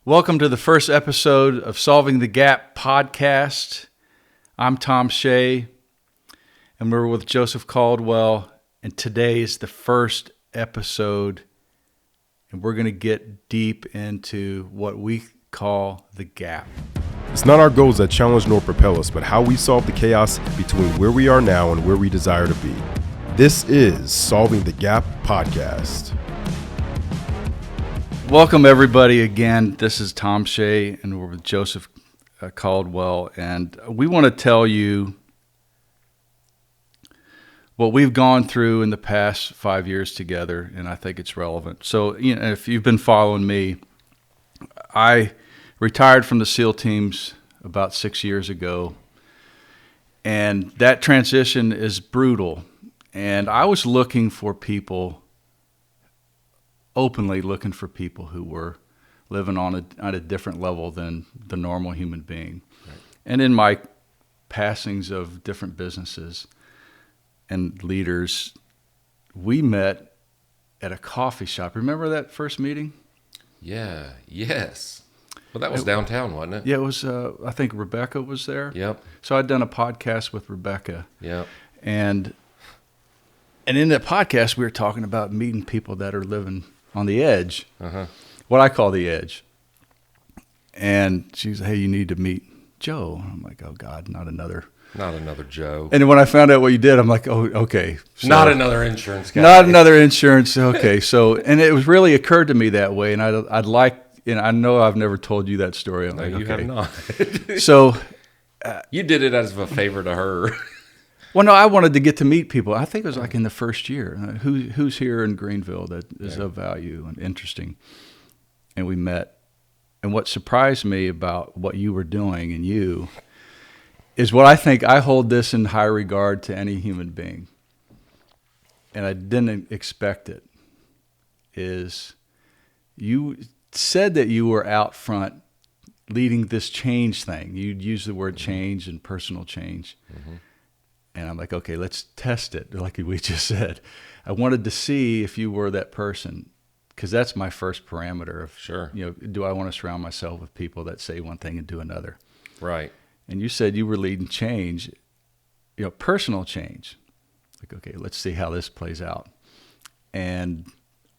Welcome to the first episode of Solving the Gap podcast. I'm Tom Shea, and we're with Joseph Caldwell, and today is the first episode, and we're going to get deep into what we call the gap. It's not our goals that challenge nor propel us, but how we solve the chaos between where we are now and where we desire to be. This is Solving the Gap podcast. Welcome, everybody, again. This is Tom Shea, and we're with Joseph Caldwell, and we want to tell you what we've gone through in the past 5 years together, and I think it's relevant. So, if you've been following me, I retired from the SEAL teams about 6 years ago, and that transition is brutal. And I was openly looking for people who were living on a different level than the normal human being. Right. And in my passings of different businesses and leaders, we met at a coffee shop. Remember that first meeting? Yes. Well, that was downtown, wasn't it? Yeah, it was. I think Rebecca was there. Yep. So I'd done a podcast with Rebecca. Yep. And in that podcast, we were talking about meeting people that are living on the edge, what I call the edge. And she said, "Hey, you need to meet Joe." And I'm like, "Oh God, not another Joe." And then when I found out what you did, I'm like, "Oh, okay." So, not another insurance guy. Not another insurance. Okay. So, and it was really occurred to me that way. And I'd like, I know I've never told you that story. I'm No, like, you okay. have not. So you did it as a favor to her. Well, no, I wanted to get to meet people. I think it was like in the first year. Who's here in Greenville that is of value and interesting? And we met. And what surprised me about what you were doing and you is what I think I hold this in high regard to any human being. And I didn't expect it. Is you said that you were out front leading this change thing. You'd use the word change and personal change. Mm-hmm. And I'm like, okay, let's test it, like we just said. I wanted to see if you were that person, because that's my first parameter of, sure. Do I want to surround myself with people that say one thing and do another? Right. And you said you were leading change, personal change. Like, okay, let's see how this plays out. And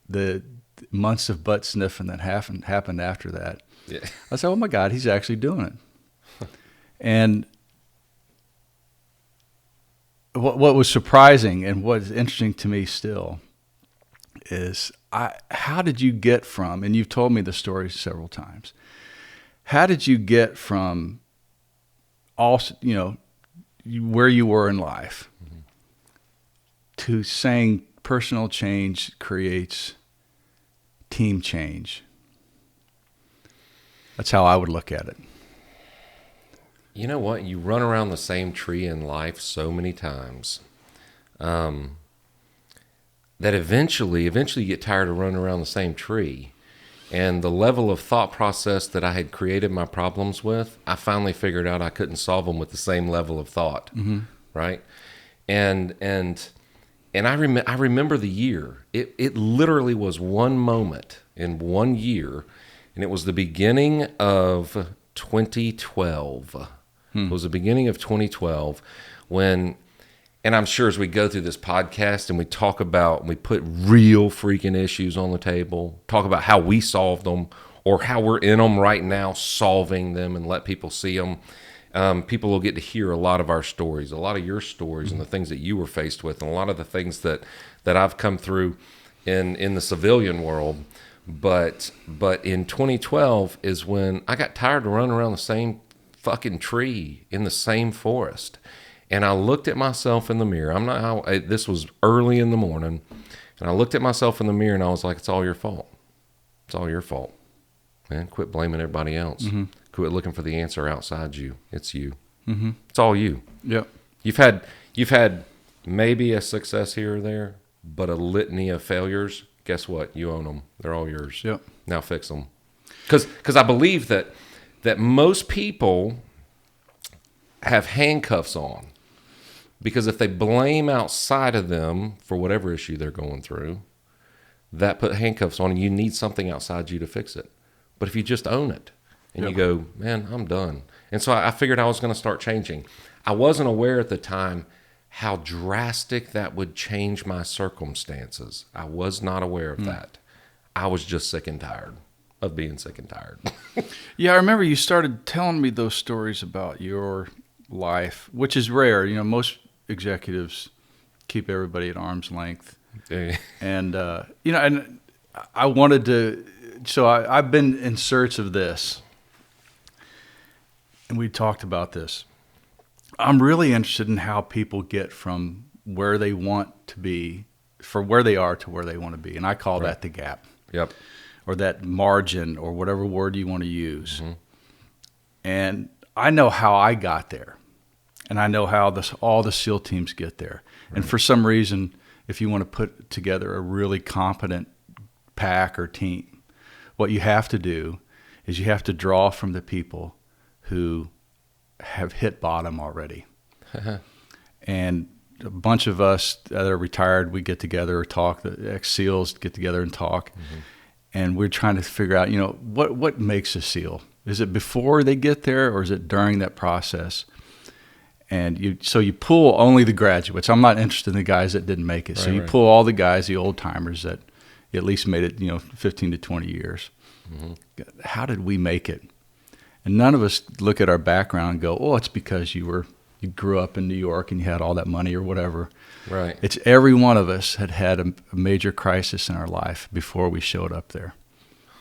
the months of butt sniffing that happened after that, I said, oh my God, he's actually doing it. And what was surprising and what is interesting to me still is how did you get from, and you've told me the story several times, how did you get from where you were in life to saying personal change creates team change? That's how I would look at it. You know what? You run around the same tree in life so many times that eventually you get tired of running around the same tree. And the level of thought process that I had created my problems with, I finally figured out I couldn't solve them with the same level of thought, right? And I remember the year. It literally was one moment in 1 year, and it was the beginning of 2012. It was the beginning of 2012 when, and I'm sure as we go through this podcast and we talk about, we put real freaking issues on the table, talk about how we solved them or how we're in them right now, solving them, and let people see them. People will get to hear a lot of our stories, a lot of your stories and the things that you were faced with, and a lot of the things that I've come through in the civilian world. But in 2012 is when I got tired of running around the same fucking tree in the same forest. And I looked at myself in the mirror. This was early in the morning. And I looked at myself in the mirror and I was like, it's all your fault. It's all your fault. Man, quit blaming everybody else. Mm-hmm. Quit looking for the answer outside you. It's you. Mm-hmm. It's all you. Yep. You've had maybe a success here or there, but a litany of failures. Guess what? You own them. They're all yours. Yep. Now fix them. Because I believe that most people have handcuffs on. Because if they blame outside of them for whatever issue they're going through, that put handcuffs on, and you need something outside you to fix it. But if you just own it and you go, man, I'm done. And so I figured I was going to start changing. I wasn't aware at the time how drastic that would change my circumstances. I was not aware of that. I was just sick and tired of being sick and tired. Yeah, I remember you started telling me those stories about your life, which is rare. Most executives keep everybody at arm's length. And, and I wanted to, so I've been in search of this. And we talked about this. I'm really interested in how people get from where they want to be, for where they are to where they want to be. And I call that the gap. Yep. Or that margin, or whatever word you want to use. Mm-hmm. And I know how I got there. And I know how all the SEAL teams get there. Right. And for some reason, if you want to put together a really competent pack or team, what you have to do is you have to draw from the people who have hit bottom already. And a bunch of us that are retired, we get together or talk, the ex-SEALs get together and talk. Mm-hmm. And we're trying to figure out, what makes a SEAL? Is it before they get there, or is it during that process? And so you pull only the graduates. I'm not interested in the guys that didn't make it. Right, so you pull all the guys, the old timers that at least made it, 15 to 20 years. Mm-hmm. How did we make it? And none of us look at our background and go, oh, it's because you grew up in New York and you had all that money or whatever. Right. It's every one of us had a major crisis in our life before we showed up there.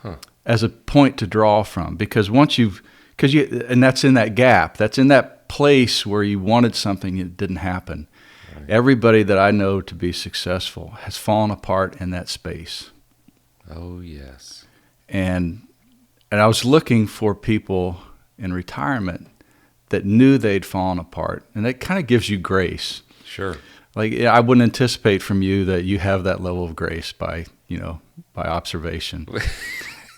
Huh. As a point to draw from, because and that's in that gap, that's in that place where you wanted something and it didn't happen. Right. Everybody that I know to be successful has fallen apart in that space. Oh, yes. And I was looking for people in retirement that knew they'd fallen apart, and that kind of gives you grace. Sure. Like, I wouldn't anticipate from you that you have that level of grace by observation.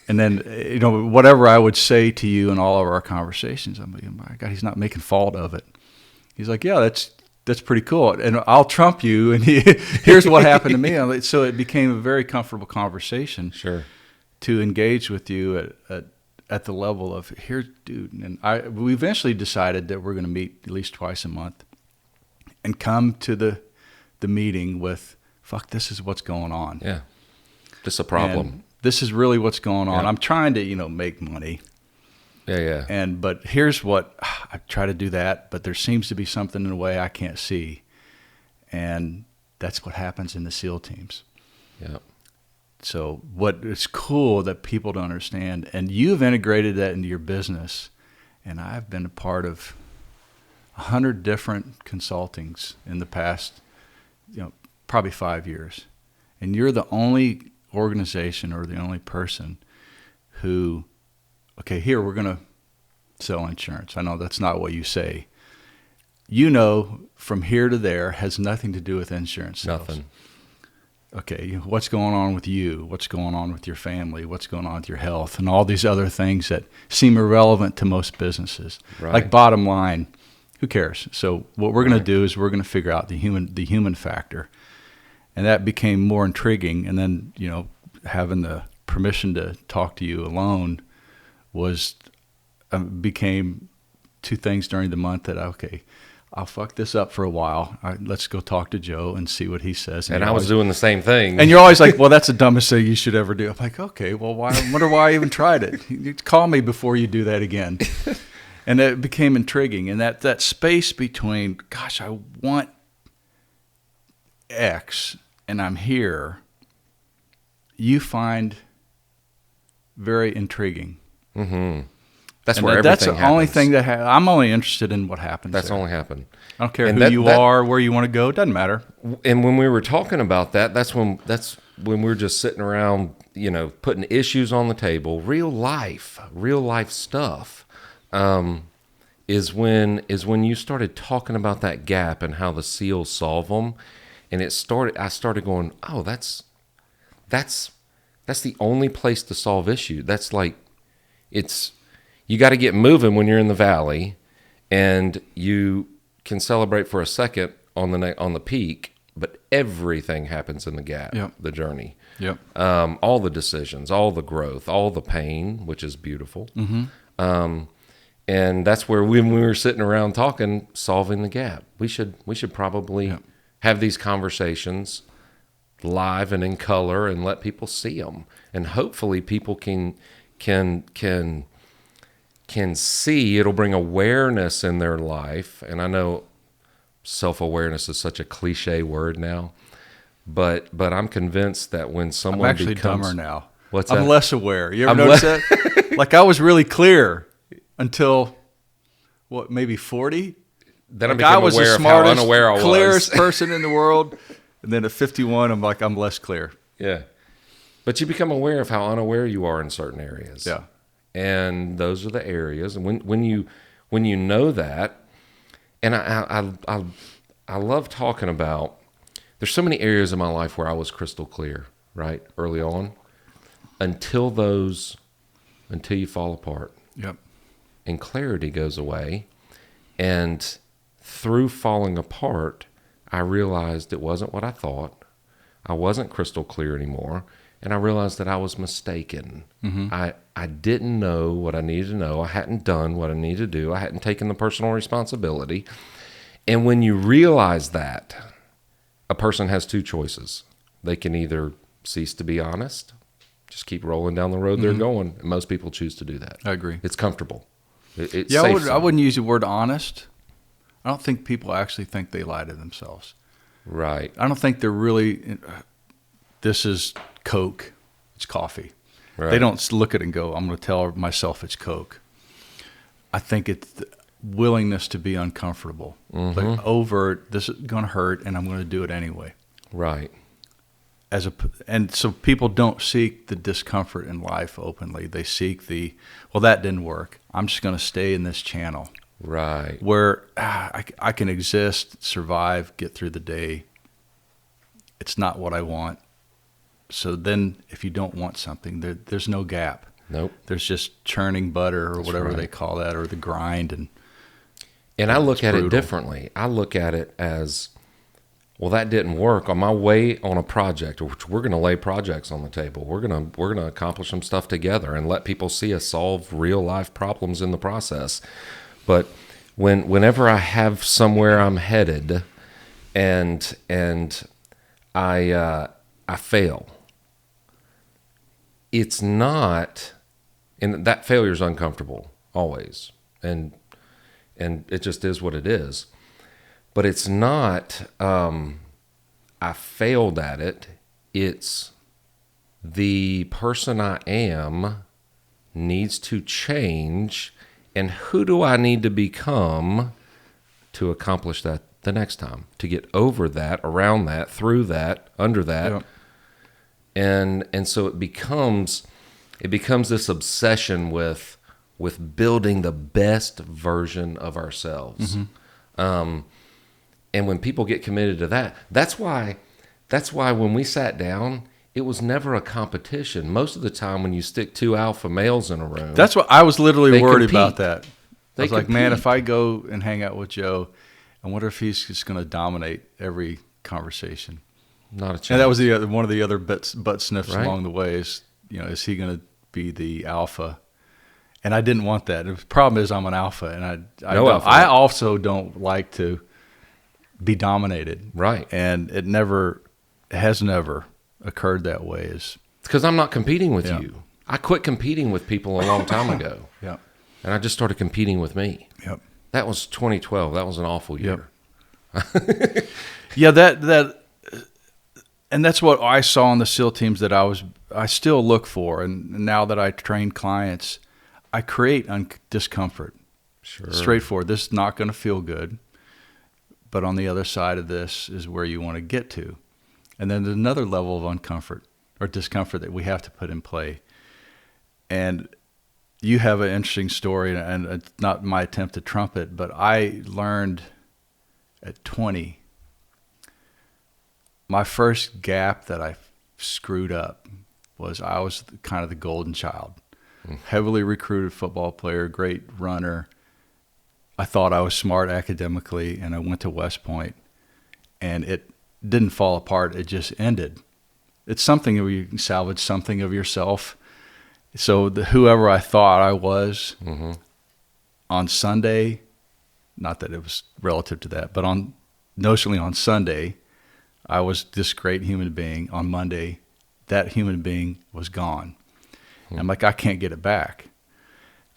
And then, whatever I would say to you in all of our conversations, I'm like, my God, he's not making fault of it. He's like, yeah, that's pretty cool. And I'll trump you. And here's what happened to me. So it became a very comfortable conversation. Sure. To engage with you at the level of, here, dude. And we eventually decided that we're going to meet at least twice a month and come to the meeting with, fuck, this is what's going on. Yeah. This is a problem. And this is really what's going on. Yeah. I'm trying to, make money. Yeah. But here's what, I try to do that, but there seems to be something in a way I can't see. And that's what happens in the SEAL teams. Yeah. So what is cool that people don't understand, and you've integrated that into your business, and I've been a part of 100 different consultings in the past, probably 5 years. And you're the only organization or the only person who, okay, here we're going to sell insurance. I know that's not what you say. From here to there has nothing to do with insurance sales. Nothing. Okay, what's going on with you? What's going on with your family? What's going on with your health? And all these other things that seem irrelevant to most businesses. Right. Like bottom line, who cares? So what we're going to do is we're going to figure out the human factor. And that became more intriguing. And then, having the permission to talk to you alone became two things during the month that, okay, I'll fuck this up for a while. All right, let's go talk to Joe and see what he says. And I was doing the same thing. And you're always like, well, that's the dumbest thing you should ever do. I'm like, okay, well, I wonder why I even tried it. You call me before you do that again. And it became intriguing. And that space between, gosh, I want X and I'm here, you find very intriguing. Mm-hmm. That's where everything happens. That's the only thing that I'm only interested in what happens. That's there. only happened. I don't care who you are, where you want to go. It doesn't matter. And when we were talking about that, that's when we're just sitting around, putting issues on the table, real life stuff. Is when you started talking about that gap and how the SEALs solve them, and I started going, oh, that's the only place to solve issue. That's like, you got to get moving when you're in the valley, and you can celebrate for a second on the peak, but everything happens in the gap, the journey. Yep. All the decisions, all the growth, all the pain, which is beautiful. And that's where when we were sitting around talking, solving the gap, we should probably have these conversations live and in color and let people see them. And hopefully people can see, it'll bring awareness in their life. And I know self-awareness is such a cliche word now, but I'm convinced that when someone I'm actually becomes dumber now. What's I'm that? less aware. You ever notice that? Like I was really clear until maybe 40. Then like I became aware of how unaware I was. Clearest person in the world. And then at 51, I'm like, I'm less clear. Yeah. But you become aware of how unaware you are in certain areas. Yeah. And those are the areas. And when you know that, and I love talking about, there's so many areas in my life where I was crystal clear, right? Early on. Until you fall apart. Yep. And clarity goes away. And through falling apart, I realized it wasn't what I thought. I wasn't crystal clear anymore. And I realized that I was mistaken. I didn't know what I needed to know. I hadn't done what I needed to do. I hadn't taken the personal responsibility. And when you realize that, a person has two choices. They can either cease to be honest, just keep rolling down the road they're going. And most people choose to do that. I agree. It's comfortable. It's yeah, safe. I wouldn't use the word honest. I don't think people actually think they lie to themselves. Right. I don't think they're really, this is Coke, it's coffee. Right. They don't look at it and go, I'm going to tell myself it's Coke. I think it's the willingness to be uncomfortable. Like overt, this is going to hurt and I'm going to do it anyway. Right. And so people don't seek the discomfort in life openly. They seek well, that didn't work. I'm just going to stay in this channel. Right. Where I can exist, survive, get through the day. It's not what I want. So then if you don't want something, there's no gap. Nope. There's just churning butter or That's whatever right. they call that, or the grind. And I look at brutal. it differently. I look at it as, well, that didn't work. On my way on a project, which we're going to lay projects on the table. We're going to accomplish some stuff together and let people see us solve real life problems in the process. But whenever I have somewhere I'm headed, and I fail, it's not, and that failure is uncomfortable always, and it just is what it is. But it's not, I failed at it. It's the person I am needs to change. And who do I need to become to accomplish that the next time? To get over that, around that, through that, under that. Yep. And so it becomes this obsession with building the best version of ourselves. And when people get committed to that, that's why when we sat down, it was never a competition. Most of the time when you stick two alpha males in a room. That's what I was literally worried compete. about that. I was like, man, compete. if I go and hang out with Joe, I wonder if he's just going to dominate every conversation. Not a chance. And that was one of the other butt sniffs Right. along the way is he going to be the alpha? And I didn't want that. The problem is I'm an alpha, and I also don't like to be dominated. Right. And it has never occurred that way. It's because I'm not competing with Yeah. you. I quit competing with people a long time ago. Yeah. And I just started competing with me. Yep. That was 2012. That was an awful year. Yep. Yeah, and that's what I saw in the SEAL teams that I still look for. And now that I train clients, I create discomfort. Sure. Straightforward. This is not going to feel good. But on the other side of this is where you want to get to. And then there's another level of uncomfort or discomfort that we have to put in play. And you have an interesting story, and it's not my attempt to trump it, but I learned at 20, my first gap that I screwed up was I was kind of the golden child. Heavily recruited football player, great runner. I thought I was smart academically, and I went to West Point, and it didn't fall apart. It just ended. It's something where you can salvage something of yourself. So whoever I thought I was on Sunday, not that it was relative to that, but notionally on Sunday, I was this great human being. On Monday, that human being was gone. And I'm like, I can't get it back.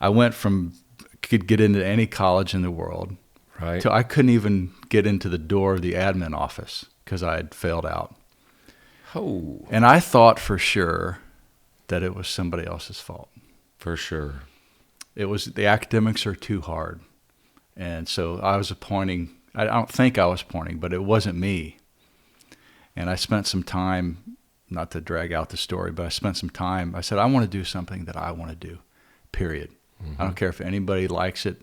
I went from could get into any college in the world, Right. till I couldn't even get into the door of the admin office because I had failed out. Oh, And I thought for sure that it was somebody else's fault. for sure. It was the academics are too hard. And so I was pointing, I don't think I was pointing, but it wasn't me. And I spent some time, not to drag out the story, but I spent some time, I said, I want to do something that I want to do, period. I don't care if anybody likes it.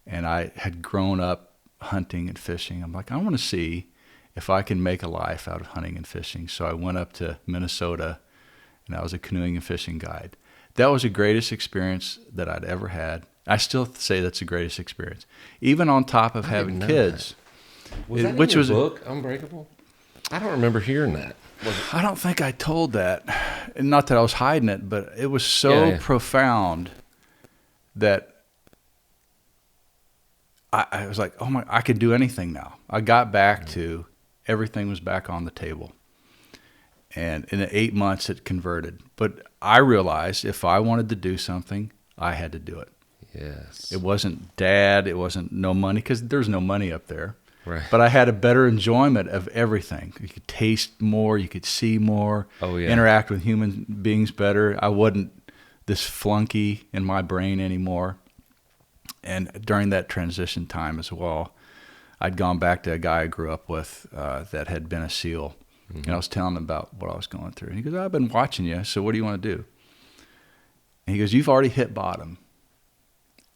And I had grown up hunting and fishing. I'm like, I want to see if I can make a life out of hunting and fishing. So I went up to Minnesota, and I was a canoeing and fishing guide. That was the greatest experience that I'd ever had. I still say that's the greatest experience, even on top of having know kids. Was that which in was your book, Unbreakable? I don't remember hearing that. I don't think I told that. And not that I was hiding it, but it was so Yeah. profound that I was like, oh my, I could do anything now. I got back to everything was back on the table. And in 8 months, it converted. But I realized if I wanted to do something, I had to do it. Yes. It wasn't dad. It wasn't no money, because there's no money up there. Right. But I had a better enjoyment of everything. You could taste more. You could see more. Oh, yeah. Interact with human beings better. I wasn't this flunky in my brain anymore. And during that transition time as well, I'd gone back to a guy I grew up with that had been a SEAL. And I was telling him about what I was going through. And he goes, I've been watching you, so what do you want to do? And he goes, you've already hit bottom.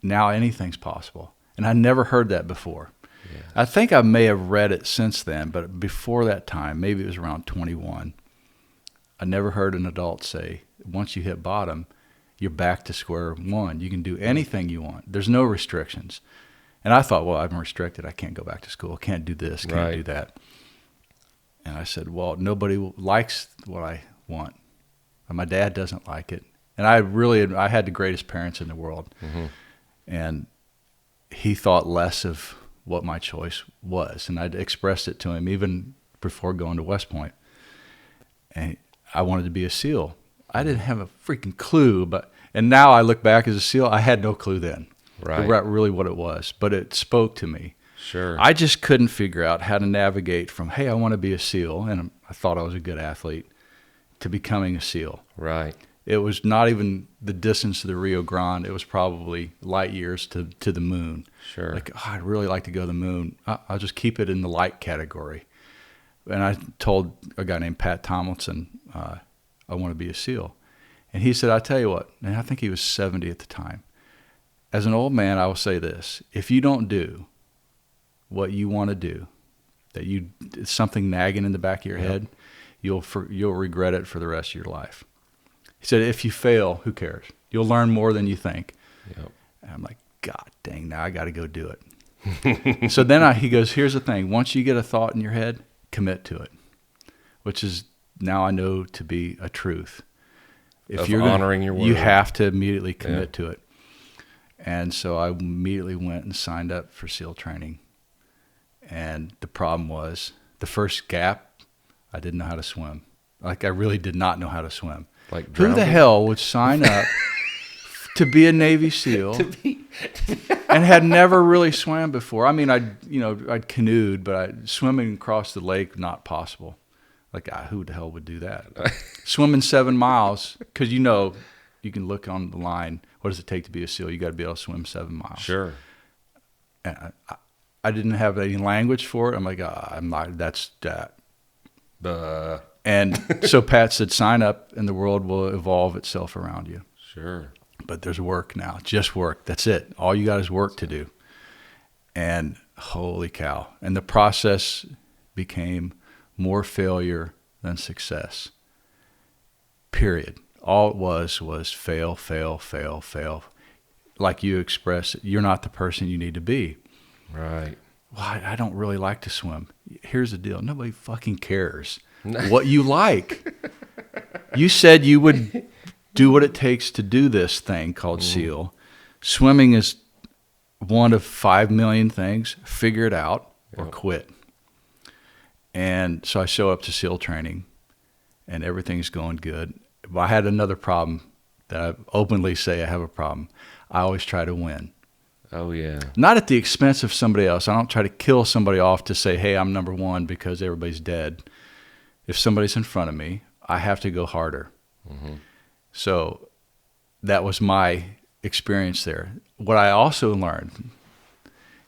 Now anything's possible. And I never heard that before. Yeah. I think I may have read it since then, but before that time, maybe it was around 21, I never heard an adult say, once you hit bottom, you're back to square one. You can do anything you want. There's no restrictions. And I thought, well, I'm restricted. I can't go back to school. Can't do this. Can't Right. do that. And I said, well, nobody likes what I want. And my dad doesn't like it. And I had the greatest parents in the world. And he thought less of what my choice was. And I'd expressed it to him even before going to West Point. And I wanted to be a SEAL. I didn't have a freaking clue, and now I look back as a SEAL, I had no clue then. Right. Really what it was, but it spoke to me. Sure. I just couldn't figure out how to navigate from, hey, I want to be a SEAL, and I thought I was a good athlete, to becoming a SEAL. Right. It was not even the distance to the Rio Grande. It was probably light years to the moon. Sure. Like, I'd really like to go to the moon. I'll just keep it in the light category. And I told a guy named Pat Tomlinson, I want to be a SEAL. And he said, I tell you what, and I think he was 70 at the time. As an old man, I will say this. If you don't do what you want to do, it's something nagging in the back of your head, you'll regret it for the rest of your life. He said, if you fail, who cares? You'll learn more than you think. Yep. And I'm like, God dang, now I got to go do it. So then he goes, here's the thing. Once you get a thought in your head, commit to it, which is now I know to be a truth. If you're honoring your word. You have to immediately commit to it. And so I immediately went and signed up for SEAL training. And the problem was the first gap, I didn't know how to swim. Like I really did not know how to swim. Like who the drowning? hell would sign up to be a Navy SEAL and had never really swam before? I mean, I'd canoed, but swimming across the lake, not possible. Like, who the hell would do that? Swimming 7 miles, because you can look on the line. What does it take to be a SEAL? You got to be able to swim 7 miles. Sure. And I didn't have any language for it. I'm like, I'm not. That's that. And so Pat said, sign up, and the world will evolve itself around you. Sure. But there's work now, just work. That's it. All you got is work to do. And holy cow! And the process became more failure than success. Period. All it was fail, fail, fail, fail. Like you expressed, you're not the person you need to be. Right. well, I don't really like to swim. Here's the deal. Nobody fucking cares what you like. You said you would do what it takes to do this thing called SEAL. Swimming is one of 5 million things. Figure it out or quit. And so I show up to SEAL training, and everything's going good. But I had another problem that I openly say I have a problem. I always try to win. Oh, yeah. Not at the expense of somebody else. I don't try to kill somebody off to say, hey, I'm number one because everybody's dead. If somebody's in front of me, I have to go harder. Mm-hmm. So that was my experience there. What I also learned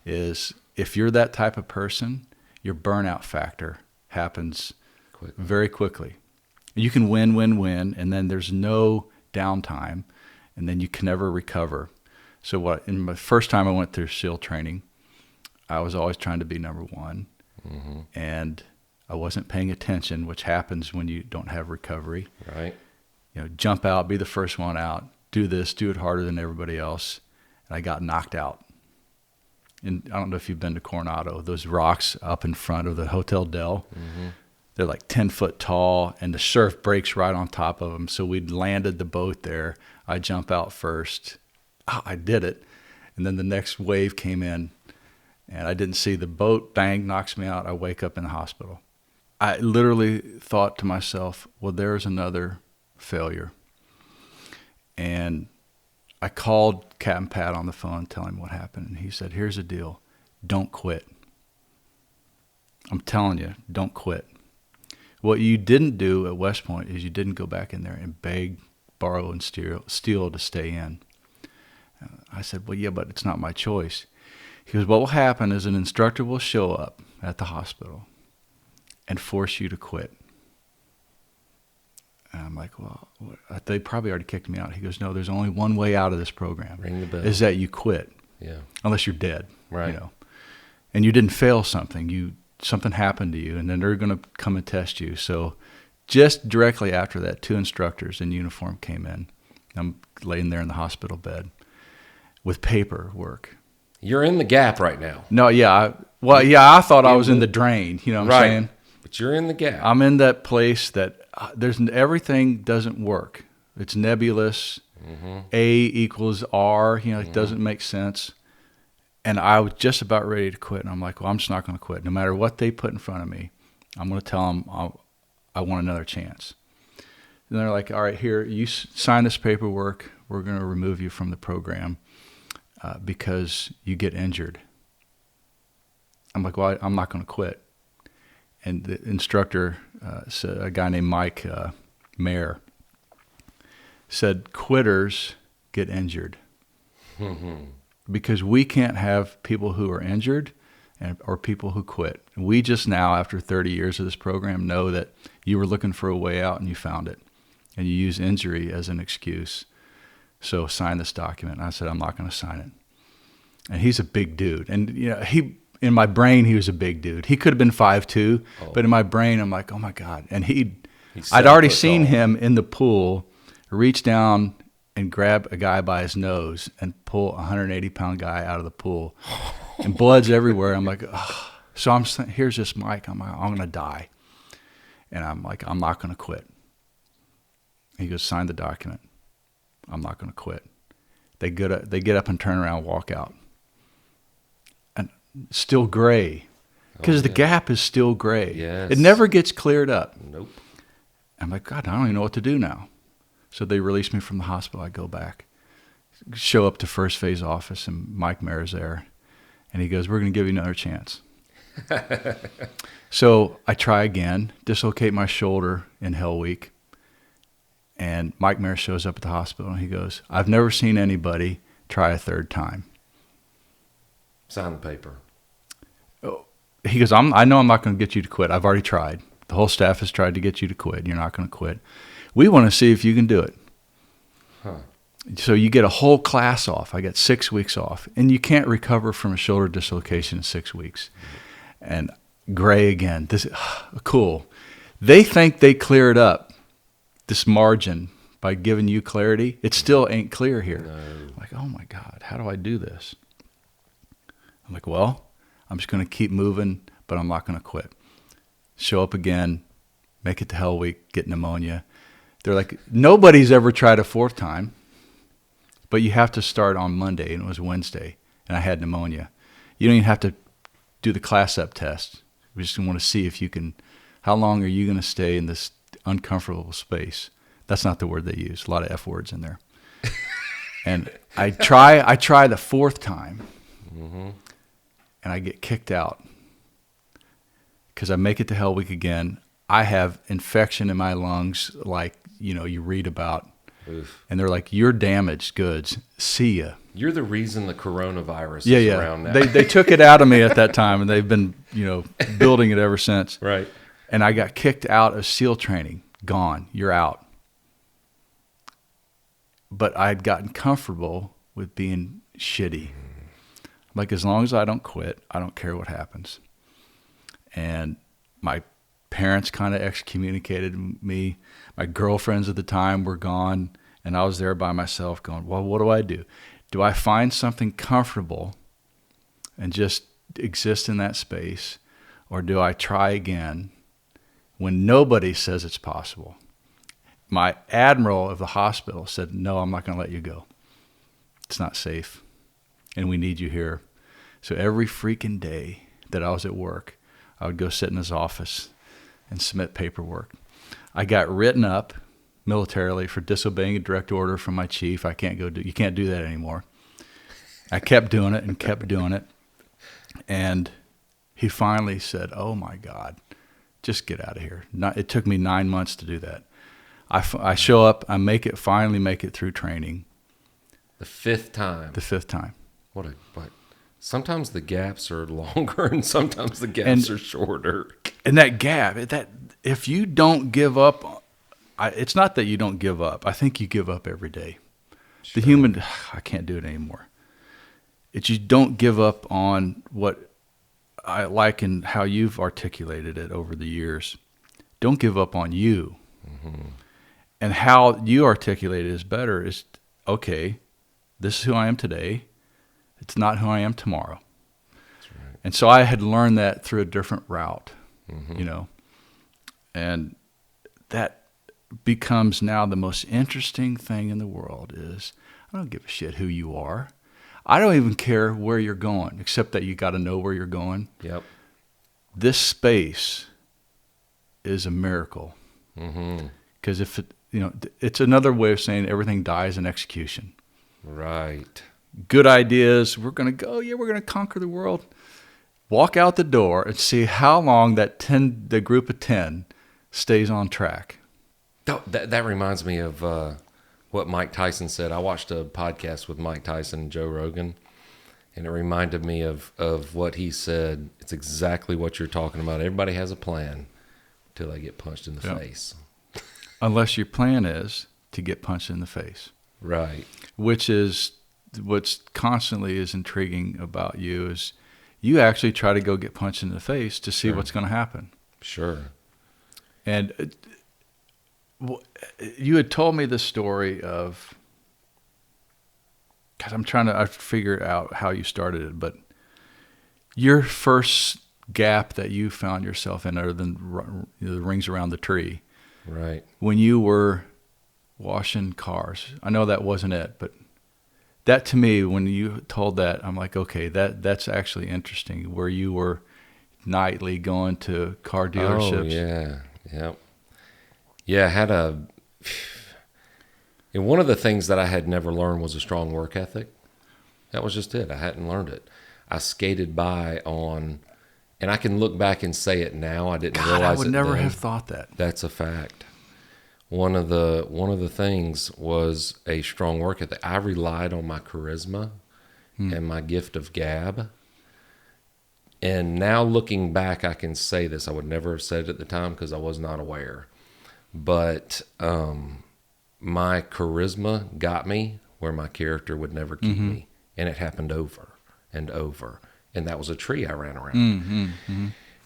is if you're that type of person, your burnout factor happens very quickly. You can win, and then there's no downtime, and then you can never recover. So in my first time I went through SEAL training, I was always trying to be number one, and I wasn't paying attention, which happens when you don't have recovery. Right. Jump out, be the first one out, do this, do it harder than everybody else, and I got knocked out. And I don't know if you've been to Coronado, those rocks up in front of the Hotel Del, they're like 10 foot tall, and the surf breaks right on top of them. So we'd landed the boat there. I jump out first. Oh, I did it. And then the next wave came in, and I didn't see the boat. Bang, knocks me out. I wake up in the hospital. I literally thought to myself, well, there's another failure. And I called Captain Pat on the phone, telling him what happened. And he said, here's the deal. Don't quit. I'm telling you, don't quit. What you didn't do at West Point is you didn't go back in there and beg, borrow, and steal to stay in. I said, well, yeah, but it's not my choice. He goes, what will happen is an instructor will show up at the hospital and force you to quit. And I'm like, well, they probably already kicked me out. He goes, no, there's only one way out of this program. Ring the bell. Is that you quit. Yeah. Unless you're dead. Right. And you didn't fail something. Something happened to you, and then they're going to come and test you. So just directly after that, 2 instructors in uniform came in. I'm laying there in the hospital bed with paperwork. You're in the gap right now. No, yeah. I thought I was in the drain. You know what I'm saying? But you're in the gap. I'm in that place that everything doesn't work. It's nebulous. A equals R. It doesn't make sense. And I was just about ready to quit. And I'm like, well, I'm just not going to quit. No matter what they put in front of me, I'm going to tell them I want another chance. And they're like, all right, here, you sign this paperwork. We're going to remove you from the program because you get injured. I'm like, well, I'm not going to quit. And the instructor, a guy named Mike Mayer, said, quitters get injured. Because we can't have people who are injured or people who quit. We just now, after 30 years of this program, know that you were looking for a way out and you found it. And you use injury as an excuse. So sign this document. And I said, I'm not going to sign it. And he's a big dude. And in my brain, he was a big dude. He could have been 5'2", but in my brain, I'm like, oh my God. And I'd already seen him in the pool reach down and grab a guy by his nose and pull a 180-pound guy out of the pool. And blood's everywhere. I'm like, ugh. So here's this Mike. I'm going to die. And I'm like, I'm not going to quit. He goes, sign the document. I'm not going to quit. They get up and turn around and walk out. And still gray. Because the gap is still gray. Yes. It never gets cleared up. Nope. I'm like, God, I don't even know what to do now. So they release me from the hospital. I go back, show up to first phase office, and Mike Mayer's there. And he goes, we're going to give you another chance. So I try again, dislocate my shoulder in Hell Week. And Mike Mayer shows up at the hospital, and he goes, I've never seen anybody try a third time. Sign the paper. He goes, I know I'm not going to get you to quit. I've already tried. The whole staff has tried to get you to quit. You're not going to quit. We want to see if you can do it. Huh. So you get a whole class off. I got 6 weeks off. And you can't recover from a shoulder dislocation in 6 weeks. And gray again. This cool. They think they cleared up this margin by giving you clarity. It still ain't clear here. No. I'm like, oh my God, how do I do this? I'm like, well, I'm just going to keep moving, but I'm not going to quit. Show up again, make it to Hell Week, get pneumonia. They're like, nobody's ever tried a fourth time, but you have to start on Monday, and it was Wednesday, and I had pneumonia. You don't even have to do the class up test. We just want to see if you can, how long are you going to stay in this uncomfortable space? That's not the word they use. A lot of F words in there. And I try the fourth time, and I get kicked out because I make it to Hell Week again. I have infection in my lungs like, you read about. Oof. And they're like, you're damaged goods. See ya. You're the reason the coronavirus is around now. They took it out of me at that time, and they've been, building it ever since. Right. And I got kicked out of SEAL training. Gone. You're out. But I'd gotten comfortable with being shitty. Like, as long as I don't quit, I don't care what happens. And my parents kind of excommunicated me. My girlfriends at the time were gone, and I was there by myself going, well, what do? Do I find something comfortable and just exist in that space, or do I try again when nobody says it's possible? My admiral of the hospital said, no, I'm not going to let you go. It's not safe, and we need you here. So every freaking day that I was at work, I would go sit in his office and submit paperwork. I got written up militarily for disobeying a direct order from my chief. You can't do that anymore. I kept doing it and kept doing it. And he finally said, oh my God, just get out of here. It took me 9 months to do that. I show up, finally make it through training. The fifth time. What? Sometimes the gaps are longer and sometimes the gaps are shorter. And that gap, if you don't give up, it's not that you don't give up. I think you give up every day. Sure. The human, I can't do it anymore. It's you don't give up on what I like and how you've articulated it over the years. Don't give up on you. Mm-hmm. And how you articulate it is better is, okay, this is who I am today. It's not who I am tomorrow. That's right. And so I had learned that through a different route, and that becomes now the most interesting thing in the world is I don't give a shit who you are. I don't even care where you're going, except that you got to know where you're going. Yep. This space is a miracle. Because if it's another way of saying everything dies in execution. Right. Good ideas. We're going to conquer the world. Walk out the door and see how long the group of 10 stays on track. That reminds me of what Mike Tyson said. I watched a podcast with Mike Tyson and Joe Rogan, and it reminded me of what he said. It's exactly what you're talking about. Everybody has a plan until they get punched in the face. Unless your plan is to get punched in the face. Right. Which is what's constantly is intriguing about you is you actually try to go get punched in the face to see what's going to happen. Sure. And you had told me the story of, God, I'm trying to figure out how you started it, but your first gap that you found yourself in, other than the rings around the tree, right? When you were washing cars. I know that wasn't it, but that to me, when you told that, I'm like, okay, that's actually interesting. Where you were nightly going to car dealerships. Oh yeah, yep. Yeah, I had and one of the things that I had never learned was a strong work ethic. That was just it. I hadn't learned it. I skated by on, and I can look back and say it now. I didn't realize it. I would never have thought that. That's a fact. One of the things was a strong work ethic. I relied on my charisma and my gift of gab. And now looking back, I can say this. I would never have said it at the time because I was not aware. But my charisma got me where my character would never keep me. And it happened over and over. And that was a tree I ran around.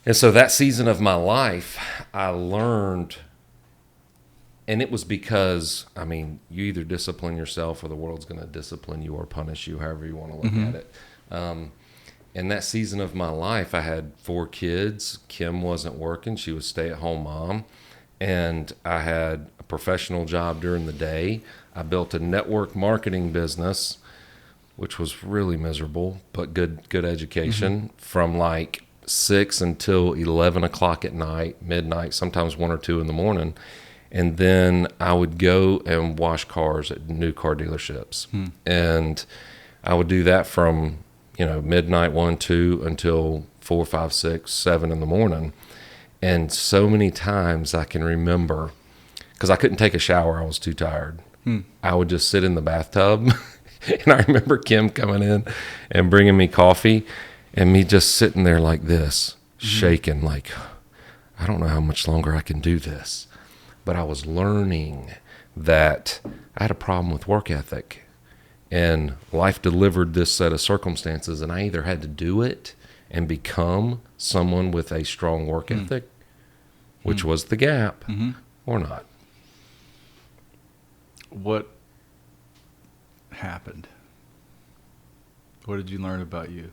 And so that season of my life, I learned, and it was because, I mean, you either discipline yourself or the world's going to discipline you or punish you, however you want to look at it. in that season of my life, I had 4 kids. Kim wasn't working. She was a stay-at-home mom. And I had a professional job during the day. I built a network marketing business, which was really miserable, but good education, from like 6 until 11 o'clock at night, midnight, sometimes 1 or 2 in the morning. And then I would go and wash cars at new car dealerships. And I would do that from, midnight, 1, 2 until 4, 5, 6, 7 in the morning. And so many times I can remember, because I couldn't take a shower, I was too tired. I would just sit in the bathtub. And I remember Kim coming in and bringing me coffee, and me just sitting there like this, shaking, like, I don't know how much longer I can do this. But I was learning that I had a problem with work ethic. And life delivered this set of circumstances, and I either had to do it and become someone with a strong work ethic, which was the gap, or not. What happened? What did you learn about you?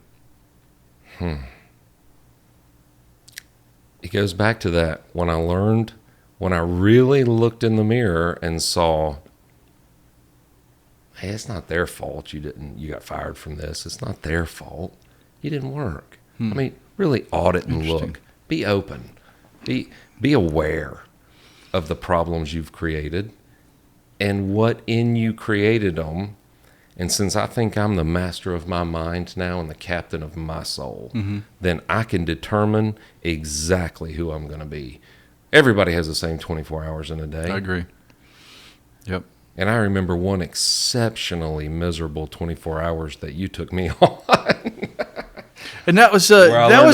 It goes back to that. When I really looked in the mirror and saw, hey, it's not their fault you got fired from this. It's not their fault. You didn't work. I mean, really audit and look. Be open. Be aware of the problems you've created and what in you created them. And since I think I'm the master of my mind now and the captain of my soul, then I can determine exactly who I'm going to be. Everybody has the same 24 hours in a day. I agree. Yep. And I remember one exceptionally miserable 24 hours that you took me on. And that was That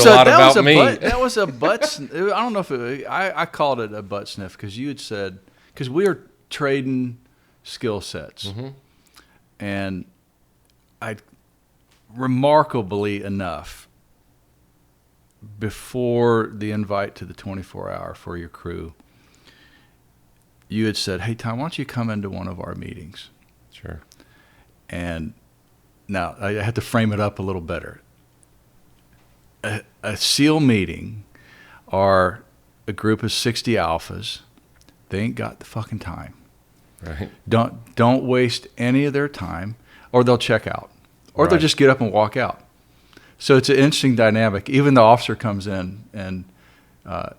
was a butt. I don't know if I called it a butt sniff because you had said, because we were trading skill sets, and I, remarkably enough, before the invite to the 24-hour for your crew, you had said, hey, Thom, why don't you come into one of our meetings? Sure. And now I had to frame it up a little better. A SEAL meeting are a group of 60 alphas. They ain't got the fucking time. Right. Don't waste any of their time, or they'll check out, or they'll just get up and walk out. So it's an interesting dynamic. Even the officer comes in and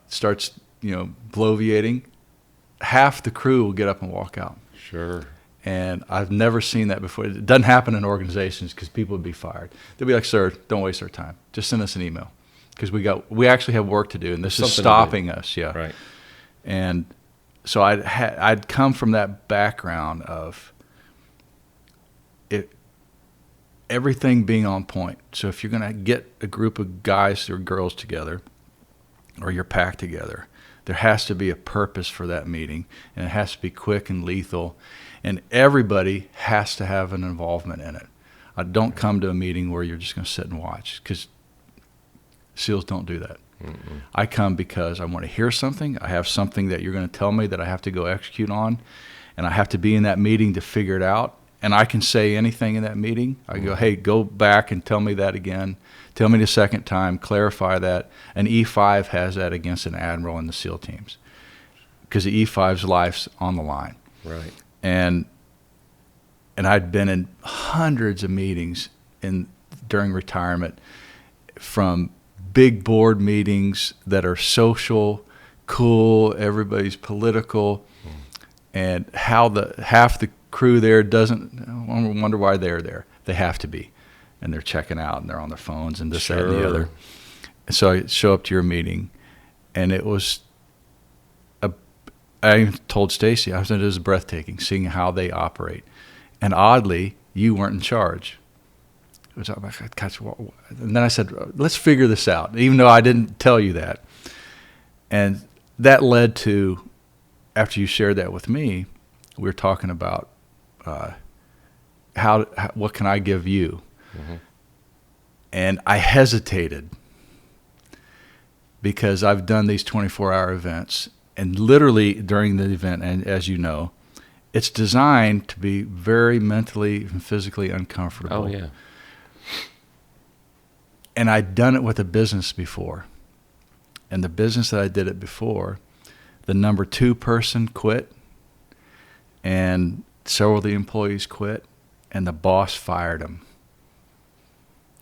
starts, bloviating. Half the crew will get up and walk out. Sure. And I've never seen that before. It doesn't happen in organizations because people would be fired. They'll be like, sir, don't waste our time. Just send us an email because we actually have work to do, and this is stopping us. Yeah. Right. And so I'd come from that background of everything being on point. So if you're going to get a group of guys or girls together, or you're packed together, there has to be a purpose for that meeting, and it has to be quick and lethal, and everybody has to have an involvement in it. I don't come to a meeting where you're just going to sit and watch, because SEALs don't do that. I come because I want to hear something. I have something that you're going to tell me that I have to go execute on, and I have to be in that meeting to figure it out. And I can say anything in that meeting. I go, hey, go back and tell me that again. Tell me the second time, clarify that. An E5 has that against an admiral in the SEAL teams because the E5's life's on the line. Right. And I'd been in hundreds of meetings during retirement, from big board meetings that are social, cool, everybody's political, and how half the crew there doesn't wonder why they're there. They have to be, and they're checking out and they're on their phones and this, that, and the other. And so I show up to your meeting, and it was I told Stacy, it was breathtaking seeing how they operate. And oddly, you weren't in charge. And then I said, let's figure this out, even though I didn't tell you that. And that led to, after you shared that with me, we were talking about what can I give you? And I hesitated because I've done these 24-hour events, and literally during the event, and as you know, it's designed to be very mentally and physically uncomfortable. Oh, yeah. And I'd done it with a business before. And the business that I did it before, the number 2 person quit, and several of the employees quit, and the boss fired him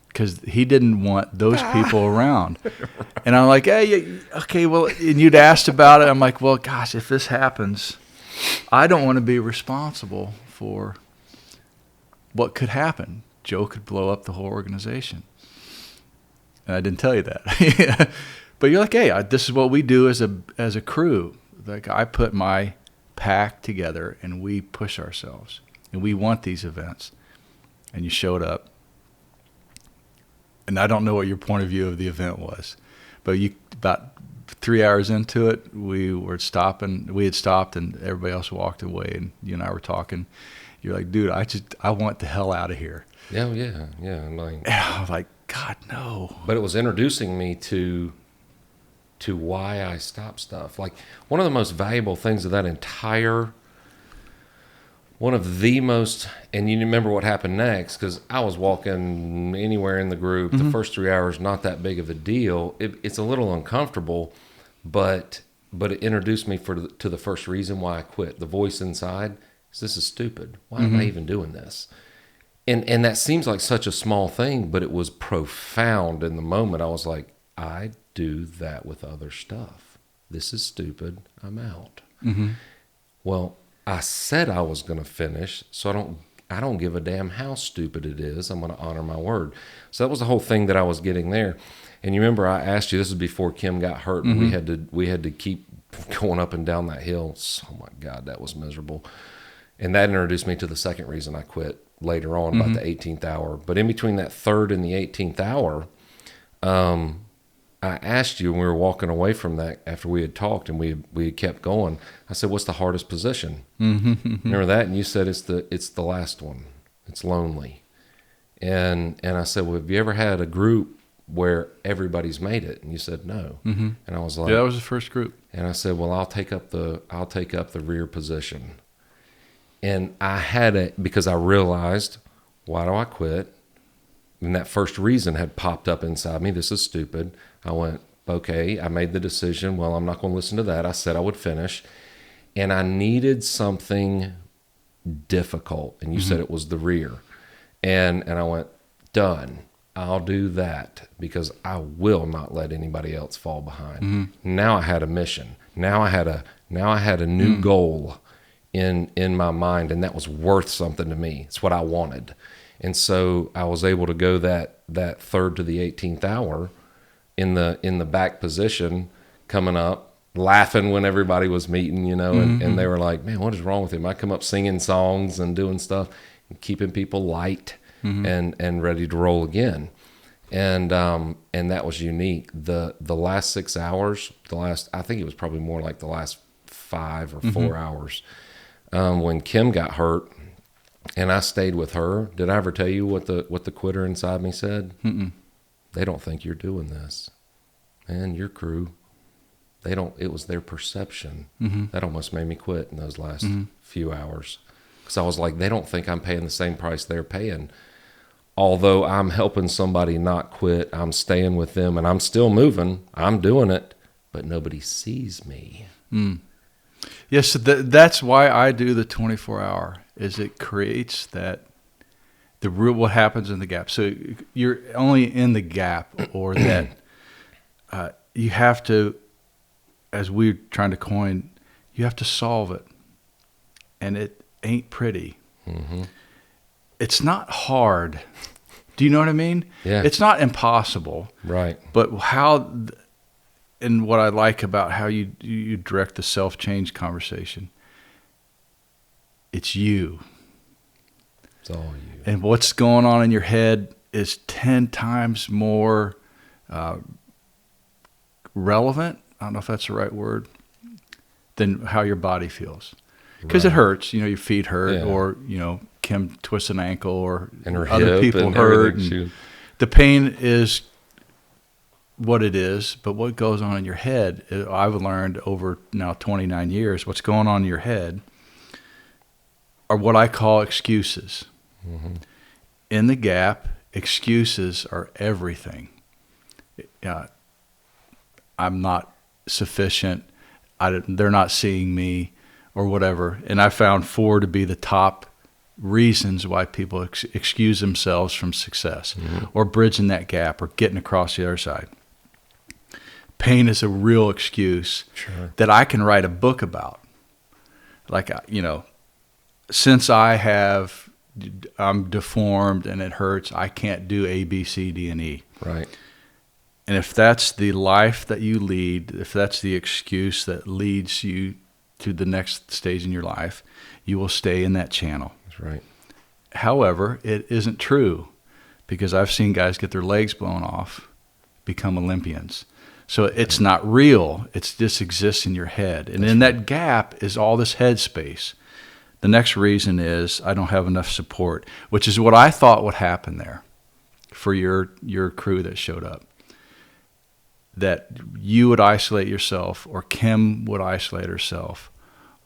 because he didn't want those people around. And I'm like, hey, okay, well, and you'd asked about it. I'm like, well, gosh, if this happens, I don't want to be responsible for what could happen. Joe could blow up the whole organization. And I didn't tell you that. But you're like, hey, this is what we do as a crew. Like, I put my pack together and we push ourselves. And we want these events. And you showed up. And I don't know what your point of view of the event was. But about 3 hours into it, we had stopped and everybody else walked away, and you and I were talking. You're like, dude, I want the hell out of here. Yeah. And I was like, God, no. But it was introducing me to why I stopped stuff. Like, one of the most valuable things of that entire, and you remember what happened next, because I was walking anywhere in the group. The first 3 hours, not that big of a deal. It's a little uncomfortable, but it introduced me to the first reason why I quit. The voice inside is, this is stupid. Why am I even doing this? And that seems like such a small thing, but it was profound in the moment. I was like, I do that with other stuff. This is stupid. I'm out. Well, I said I was going to finish, so I don't give a damn how stupid it is. I'm going to honor my word. So that was the whole thing that I was getting there. And you remember I asked you, this is before Kim got hurt, and we had to keep going up and down that hill. Oh my God, that was miserable. And that introduced me to the second reason I quit later on, about the 18th hour. But in between that 3rd and the 18th hour, I asked you when we were walking away from that, after we had talked and we had kept going, I said, what's the hardest position? Remember that? And you said, it's the last one. It's lonely. And I said, well, have you ever had a group where everybody's made it? And you said, no. And I was like, yeah, that was the first group. And I said, well, I'll take up the rear position. And I had it because I realized, why do I quit? And that first reason had popped up inside me. This is stupid. I went, okay, I made the decision. Well, I'm not going to listen to that. I said I would finish. And I needed something difficult. And you said it was the rear. And I went, done. I'll do that because I will not let anybody else fall behind. Now I had a mission. Now I had a new goal in my mind, and that was worth something to me. It's what I wanted. And so I was able to go that 3rd to the 18th hour in the back position, coming up, laughing when everybody was meeting, and they were like, man, what is wrong with him? I come up singing songs and doing stuff and keeping people light and ready to roll again. And that was unique. The last 6 hours, I think it was probably more like the last 5 or 4 hours, when Kim got hurt and I stayed with her. Did I ever tell you what the quitter inside me said? They don't think you're doing this. Man, your crew, it was their perception. That almost made me quit in those last few hours. Because I was like, they don't think I'm paying the same price they're paying. Although I'm helping somebody not quit, I'm staying with them and I'm still moving. I'm doing it, but nobody sees me. Yes, so that's why I do the 24-hour, is it creates what happens in the gap. So you're only in the gap, or that you have to, as we're trying to coin, you have to solve it. And it ain't pretty. It's not hard. Do you know what I mean? Yeah. It's not impossible. Right. But and what I like about how you direct the self-change conversation, it's you. It's all you. And what's going on in your head is 10 times more relevant, I don't know if that's the right word, than how your body feels. Because it hurts, your feet hurt, or, Kim twists an ankle, or and her other hip people and hurt. And the pain is what it is, but what goes on in your head, I've learned over now 29 years, what's going on in your head are what I call excuses. In the gap, excuses are everything. I'm not sufficient. They're not seeing me, or whatever. And I found 4 to be the top reasons why people excuse themselves from success, or bridging that gap, or getting across the other side. Pain is a real excuse that I can write a book about. Like, since I'm deformed and it hurts, I can't do A, B, C, D, and E. Right. And if that's the life that you lead, if that's the excuse that leads you to the next stage in your life, you will stay in that channel. That's right. However, it isn't true, because I've seen guys get their legs blown off, become Olympians. So it's not real. It just exists in your head. And in that gap is all this headspace. The next reason is I don't have enough support, which is what I thought would happen there for your crew that showed up. That you would isolate yourself, or Kim would isolate herself,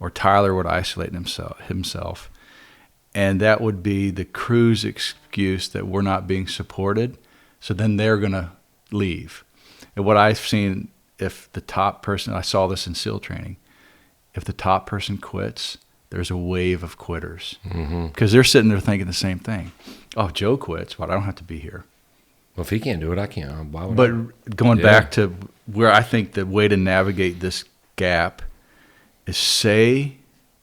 or Tyler would isolate himself. And that would be the crew's excuse that we're not being supported. So then they're going to leave. And what I've seen, if the top person, I saw this in SEAL training, if the top person quits, there's a wave of quitters. Because they're sitting there thinking the same thing. Oh, Joe quits, but I don't have to be here. Well, if he can't do it, I can't. Why would But going back to where I think the way to navigate this gap is say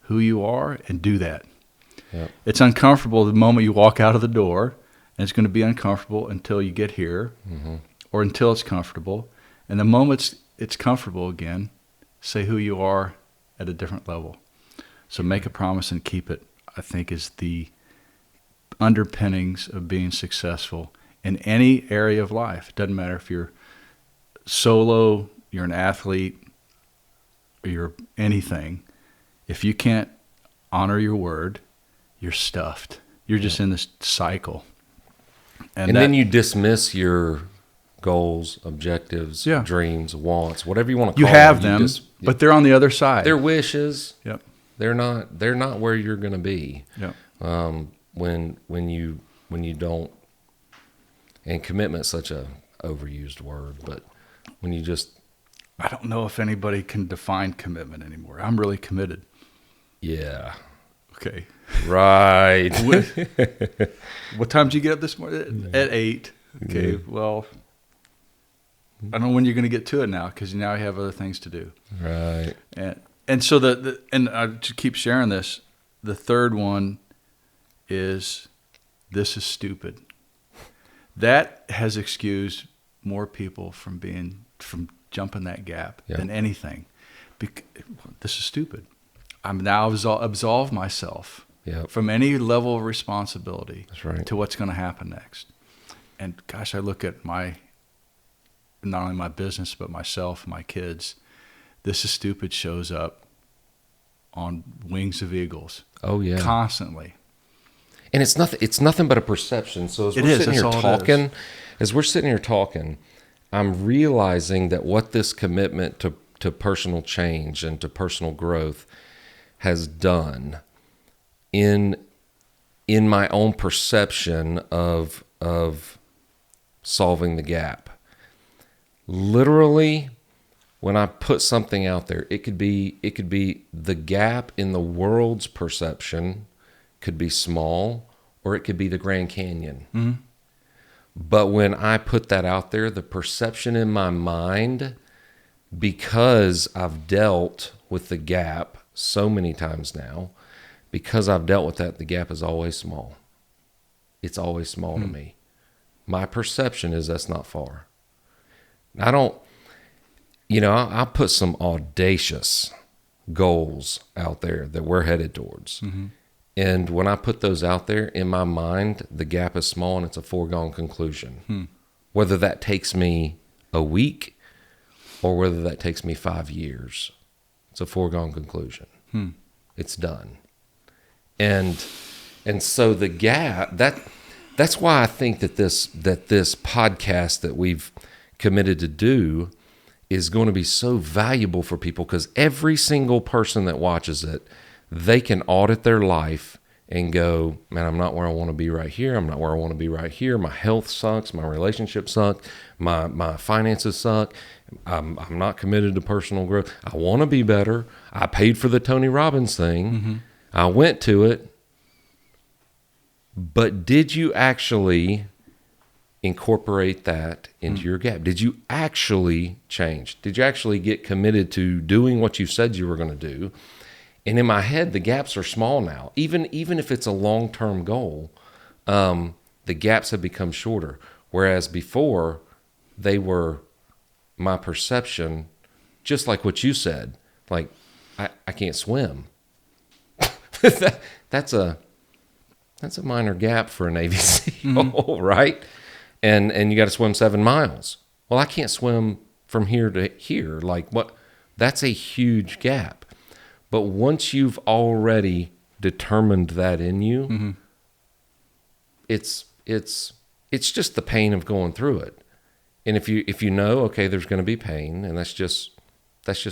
who you are and do that. Yep. It's uncomfortable the moment you walk out of the door, and it's going to be uncomfortable until you get here, or until it's comfortable. And the moment it's comfortable again, say who you are at a different level. So make a promise and keep it, I think, is the underpinnings of being successful in any area of life. It doesn't matter if you're solo, you're an athlete, or you're anything. If you can't honor your word, you're stuffed. You're just in this cycle. And then you dismiss your goals, objectives, dreams, wants, whatever you want to call them. You have them, but they're on the other side. They're wishes. Yep. They're not where you're going to be. Yep. When you don't. And commitment's such a overused word, but when you just... I don't know if anybody can define commitment anymore. I'm really committed. Yeah. Okay. Right. What time did you get up this morning? At 8. Okay, well, I don't know when you're going to get to it now, because now you have other things to do. Right. And so and I just keep sharing this. The third one is, this is stupid. That has excused more people from jumping that gap than anything. This is stupid. I'm now absolve myself from any level of responsibility to what's going to happen next. And gosh, I look at not only my business, but myself, my kids. This is stupid shows up on wings of eagles. Oh yeah, constantly. And it's nothing but a perception. So as we're sitting here talking, I'm realizing that what this commitment to personal change and to personal growth has done in my own perception of solving the gap. Literally, when I put something out there, it could be the gap in the world's perception could be small, or it could be the Grand Canyon. Mm-hmm. But when I put that out there, the perception in my mind, because I've dealt with the gap so many times now, because I've dealt with that, the gap is always small. It's always small to me. My perception is that's not far. I'll put some audacious goals out there that we're headed towards. Mm-hmm. And when I put those out there, in my mind, the gap is small and it's a foregone conclusion. Whether that takes me a week or whether that takes me 5 years, it's a foregone conclusion. It's done. And so the gap, that's why I think that this podcast that we've committed to do is going to be so valuable for people, because every single person that watches it, they can audit their life and go, man, I'm not where I want to be right here. I'm not where I want to be right here. My health sucks. My relationship sucks. My finances suck. I'm not committed to personal growth. I want to be better. I paid for the Tony Robbins thing. Mm-hmm. I went to it. But did you actually incorporate that into your gap? Did you actually change? Did you actually get committed to doing what you said you were going to do? And in my head, the gaps are small now. Even if it's a long-term goal, the gaps have become shorter. Whereas before, they were my perception, just like what you said. Like, I can't swim. That's a minor gap for a Navy SEAL, right? And you got to swim 7 miles. Well, I can't swim from here to here. Like, what? That's a huge gap. But once you've already determined that in you, it's just the pain of going through it. And if you know, okay, there's going to be pain, and that's just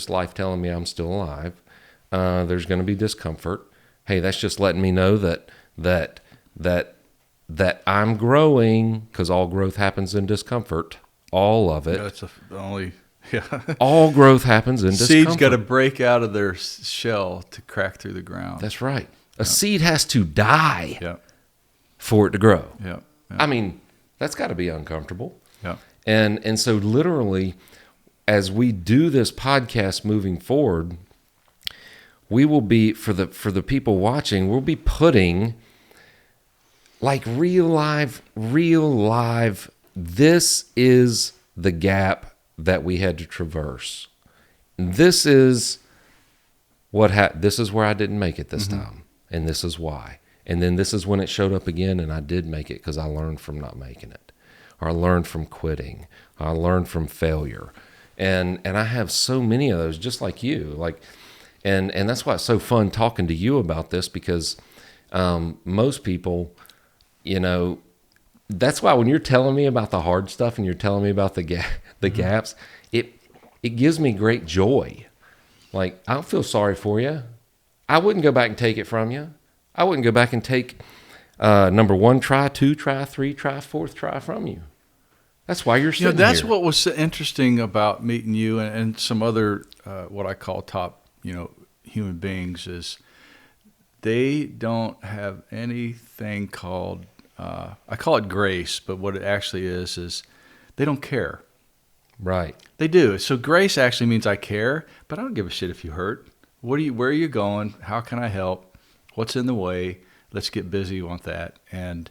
life telling me I'm still alive. There's going to be discomfort. Hey, that's just letting me know that I'm growing, because all growth happens in discomfort. All of it. That's the only. Yeah. All growth happens in discomfort. Seeds got to break out of their shell to crack through the ground. That's right. A seed has to die Yeah. for it to grow. Yeah. I mean, that's got to be uncomfortable. Yeah. And so literally, as we do this podcast moving forward, we will be, for the people watching, we'll be putting like real live, this is the gap that we had to traverse. This is this is where I didn't make it this time, and this is why. And then this is when it showed up again, and I did make it because I learned from not making it, or I learned from quitting, or I learned from failure, and I have so many of those, just like you, like, and that's why it's so fun talking to you about this, because most people, you know, that's why when you're telling me about the hard stuff and you're telling me about the gaps, it gives me great joy. Like, I don't feel sorry for you. I wouldn't go back and take it from you. I wouldn't go back and take number 1 try, 2 try, 3 try, 4th try from you. That's why you're sitting that's here. what was so interesting about meeting you and some other what I call top, human beings, is they don't have anything called I call it grace, but what it actually is they don't care. Right. They do. So grace actually means I care, but I don't give a shit if you hurt. Where are you going? How can I help? What's in the way? Let's get busy on that. And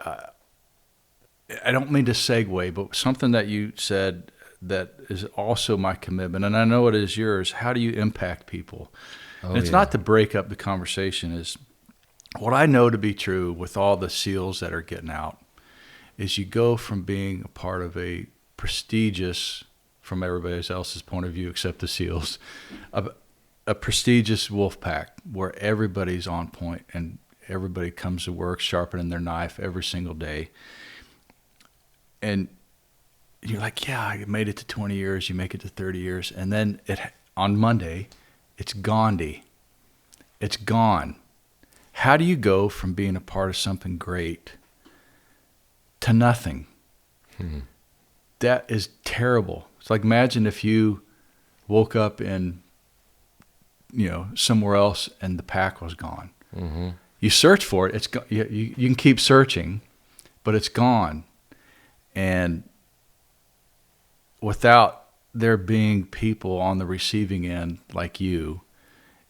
I don't mean to segue, but something that you said that is also my commitment, and I know it is yours. How do you impact people? And it's not to break up the conversation. Is what I know to be true with all the SEALs that are getting out is you go from being a part of a prestigious, from everybody else's point of view except the SEALs, a prestigious wolf pack where everybody's on point and everybody comes to work sharpening their knife every single day. And you're like, yeah, I made it to 20 years, you make it to 30 years, and then on Monday, it's Gandhi. It's gone. How do you go from being a part of something great to nothing? That is terrible. It's like, imagine if you woke up in, somewhere else and the pack was gone. Mm-hmm. You search for it. You can keep searching, but it's gone. And without there being people on the receiving end like you,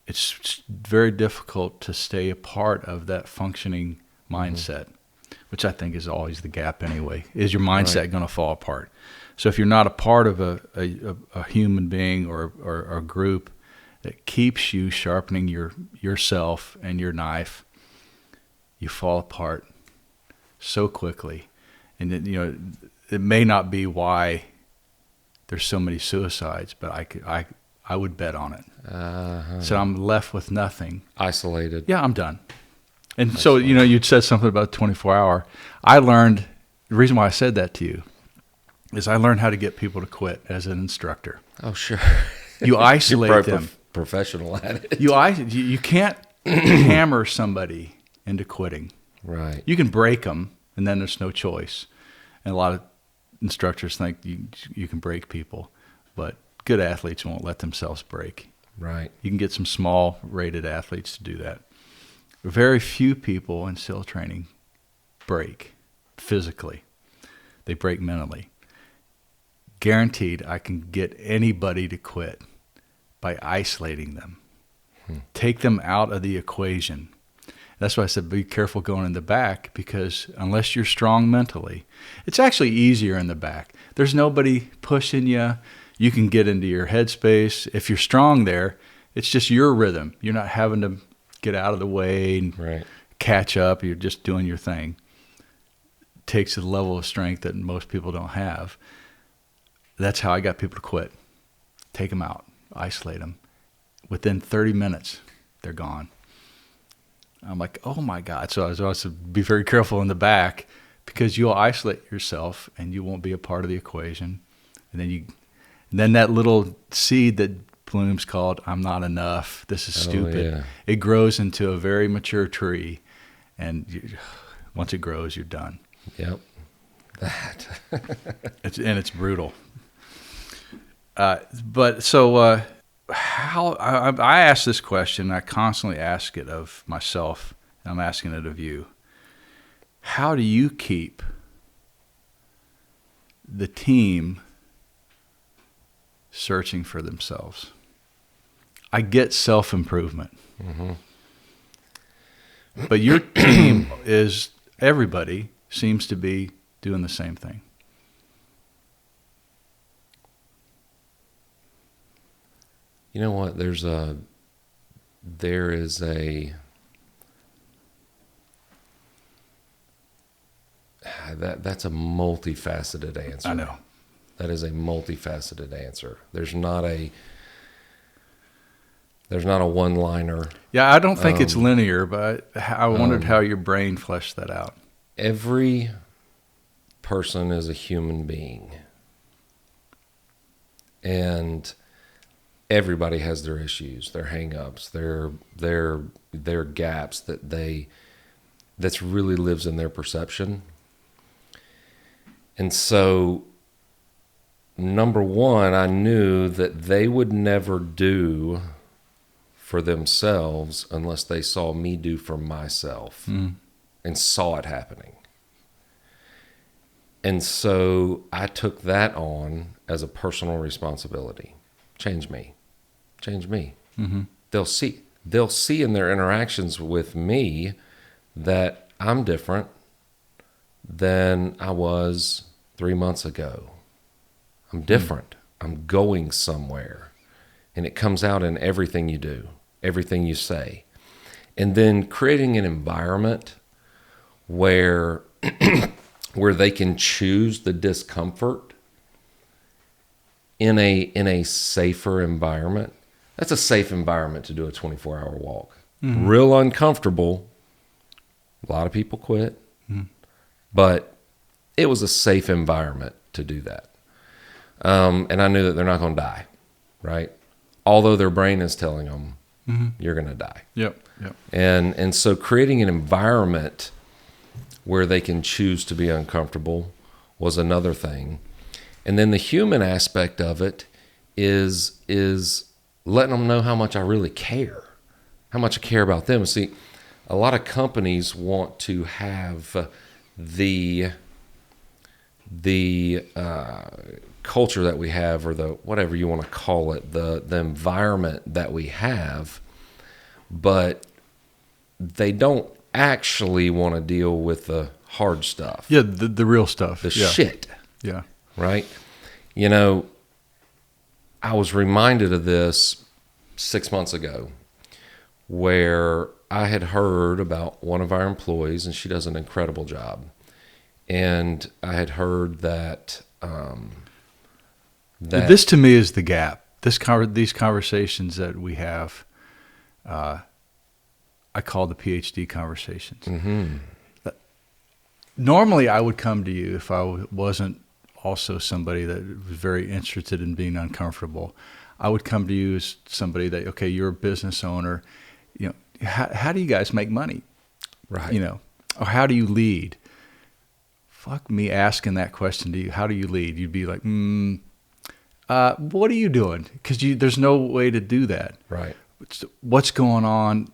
it's very difficult to stay a part of that functioning mindset, which I think is always the gap anyway. Is your mindset going to fall apart? So if you're not a part of a human being or a group that keeps you sharpening yourself and your knife, you fall apart so quickly. And it may not be why there's so many suicides, but I would bet on it. So I'm left with nothing. Isolated. Yeah, I'm done. And so, you'd said something about 24-hour. I learned, the reason why I said that to you is I learned how to get people to quit as an instructor. Oh, sure. You isolate them. Professional at it. You can't hammer somebody into quitting. Right. You can break them, and then there's no choice. And a lot of instructors think you can break people, but good athletes won't let themselves break. Right. You can get some small rated athletes to do that. Very few people in SEAL training break physically. They break mentally. Guaranteed I can get anybody to quit by isolating them. Take them out of the equation. That's why I said be careful going in the back, because unless you're strong mentally, it's actually easier in the back. There's nobody pushing you. You can get into your headspace. If you're strong there, it's just your rhythm. You're not having to get out of the way and catch up. You're just doing your thing. It takes a level of strength that most people don't have. That's how I got people to quit. Take them out. Isolate them. Within 30 minutes, they're gone. I'm like, oh my God. So I was also be very careful in the back, because you'll isolate yourself and you won't be a part of the equation. And then that little seed that blooms called I'm not enough, this is stupid. Yeah. It grows into a very mature tree, and once it grows, you're done. Yep. That. It's brutal. But so how I ask this question, I constantly ask it of myself, and I'm asking it of you. How do you keep the team searching for themselves? I get self-improvement. Mm-hmm. But your team is, everybody seems to be doing the same thing. You know what? There is a that's a multifaceted answer. I know. That is a multifaceted answer. There's not a one-liner. Yeah, I don't think it's linear, but I wondered how your brain fleshed that out. Every person is a human being, and everybody has their issues, their hang-ups, their gaps that's really lives in their perception. And so, number one, I knew that they would never do for themselves unless they saw me do for myself and saw it happening. And so I took that on as a personal responsibility. Change me. Mm-hmm. They'll see in their interactions with me that I'm different than I was 3 months ago. I'm different. I'm going somewhere. And it comes out in everything you do, everything you say. And then creating an environment where they can choose the discomfort in a safer environment. That's a safe environment to do a 24-hour walk. Mm-hmm. Real uncomfortable. A lot of people quit. Mm-hmm. But it was a safe environment to do that. And I knew that they're not going to die, right? Although their brain is telling them, you're going to die. Yep. And so creating an environment where they can choose to be uncomfortable was another thing. And then the human aspect of it is letting them know how much I really care, how much I care about them. See, a lot of companies want to have the culture that we have, or the whatever you want to call it, the environment that we have, but they don't actually want to deal with the hard stuff. Yeah, the real stuff. The shit. Yeah. Right? You know, I was reminded of this 6 months ago, where I had heard about one of our employees, and she does an incredible job. And I had heard that this to me is the gap. These conversations that we have, I call the PhD conversations. Mm-hmm. Normally, I would come to you if I wasn't also somebody that was very interested in being uncomfortable. I would come to you as somebody that, okay, you're a business owner. You know, how do you guys make money? Right. You know, or how do you lead? Fuck me asking that question to you. How do you lead? You'd be like, what are you doing? Because there's no way to do that. Right. What's going on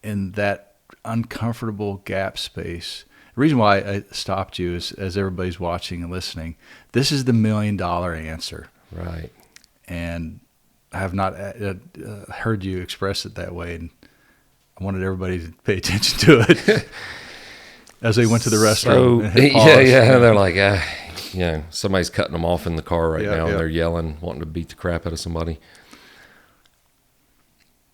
in that uncomfortable gap space? The reason why I stopped you is, as everybody's watching and listening, this is the $1 million answer. Right. And I have not heard you express it that way, and I wanted everybody to pay attention to it as they went to the restroom. Yeah. They're like, somebody's cutting them off in the car right now, and they're yelling, wanting to beat the crap out of somebody.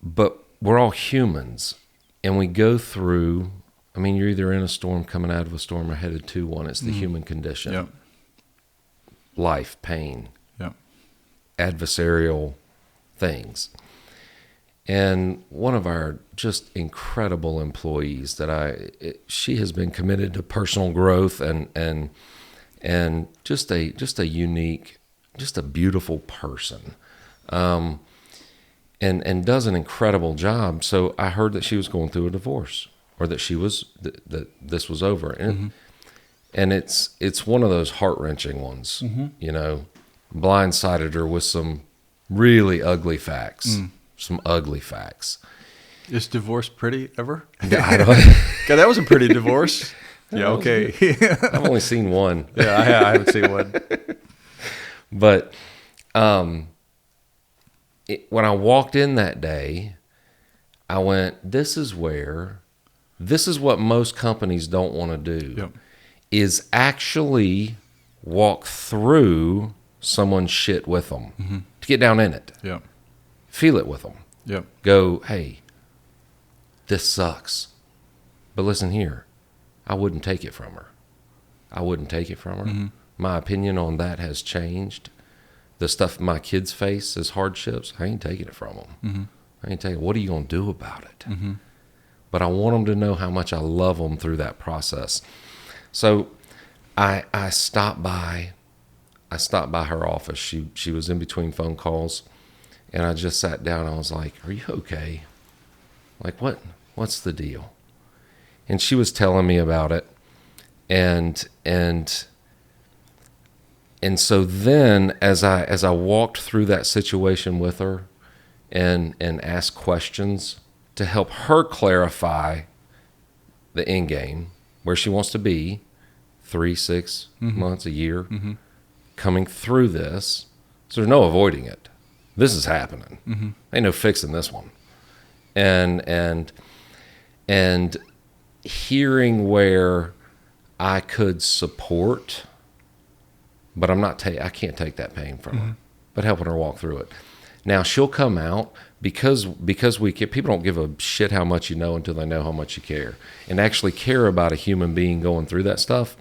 But we're all humans, and we go through. I mean, you're either in a storm, coming out of a storm, or headed to one. It's the human condition. Yep. Life, pain, yep. Adversarial things. And one of our just incredible employees she has been committed to personal growth and just a unique, just a beautiful person, and does an incredible job. So I heard that she was going through a divorce, or that that this was over, and it's one of those heart-wrenching ones. You know, blindsided her with some really ugly facts. Some ugly facts. Is divorce pretty ever? I don't, God, that was a pretty divorce. Yeah, okay. I've only seen one. Yeah, I haven't seen one. But when I walked in that day, I went, this is what most companies don't want to do, Yep. is actually walk through someone's shit with them, to get down in it. Yep. Feel it with them. Yep. Go, hey, this sucks. But listen here, I wouldn't take it from her. My opinion on that has changed. The stuff my kids face as hardships, I ain't taking it from them. I ain't taking it. What are you going to do about it? But I want them to know how much I love them through that process. So I stopped by her office. She was in between phone calls. And I just sat down and I was like, are you okay? Like, what's the deal? And she was telling me about it. And so then as I walked through that situation with her and asked questions to help her clarify the end game, where she wants to be 3-6 months, a year, coming through this. So there's no avoiding it. This is happening. Ain't no fixing this one. And hearing where I could support, but I can't take that pain from her, but helping her walk through it. Now she'll come out because people don't give a shit how much you know until they know how much you care, and actually care about a human being going through that stuff.